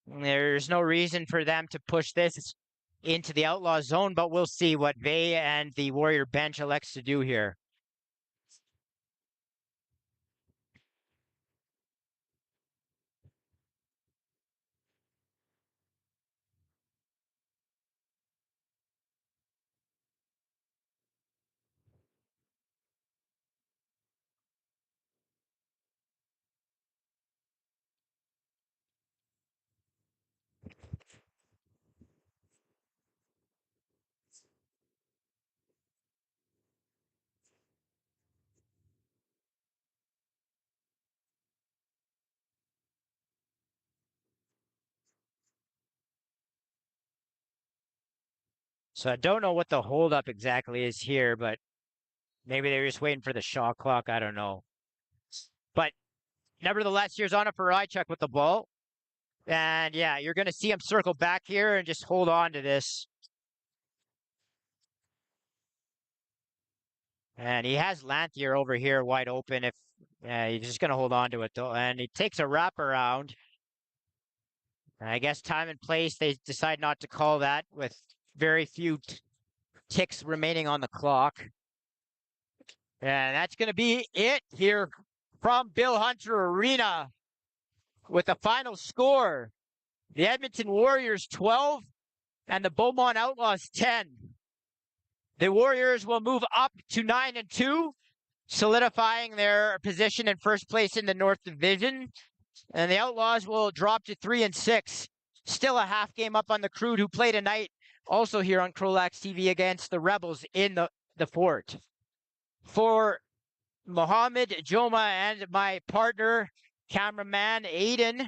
There's no reason for them to push this into the Outlaw zone, but we'll see what they and the Warrior bench elects to do here. So I don't know what the holdup exactly is here, but maybe they're just waiting for the shot clock. I don't know. But nevertheless, here's on it for Rychuk with the ball. And yeah, you're going to see him circle back here and just hold on to this. And he has Lanthier over here wide open. If he's just going to hold on to it though. And he takes a wraparound. I guess time and place, they decide not to call that with very few ticks remaining on the clock. And that's going to be it here from Bill Hunter Arena with the final score. The Edmonton Warriors 12 and the Beaumont Outlaws 10. The Warriors will move up to 9-2, solidifying their position in first place in the North Division. And the Outlaws will drop to 3-6. Still a half game up on the CROW, who play tonight also here on CROW LAX TV against the Rebels in the fort. For Mohammed, Joma, and my partner, cameraman Aiden,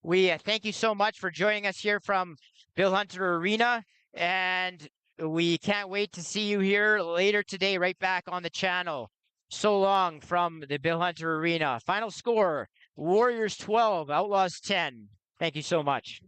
we thank you so much for joining us here from Bill Hunter Arena. And we can't wait to see you here later today, right back on the channel. So long from the Bill Hunter Arena. Final score, Warriors 12, Outlaws 10. Thank you so much.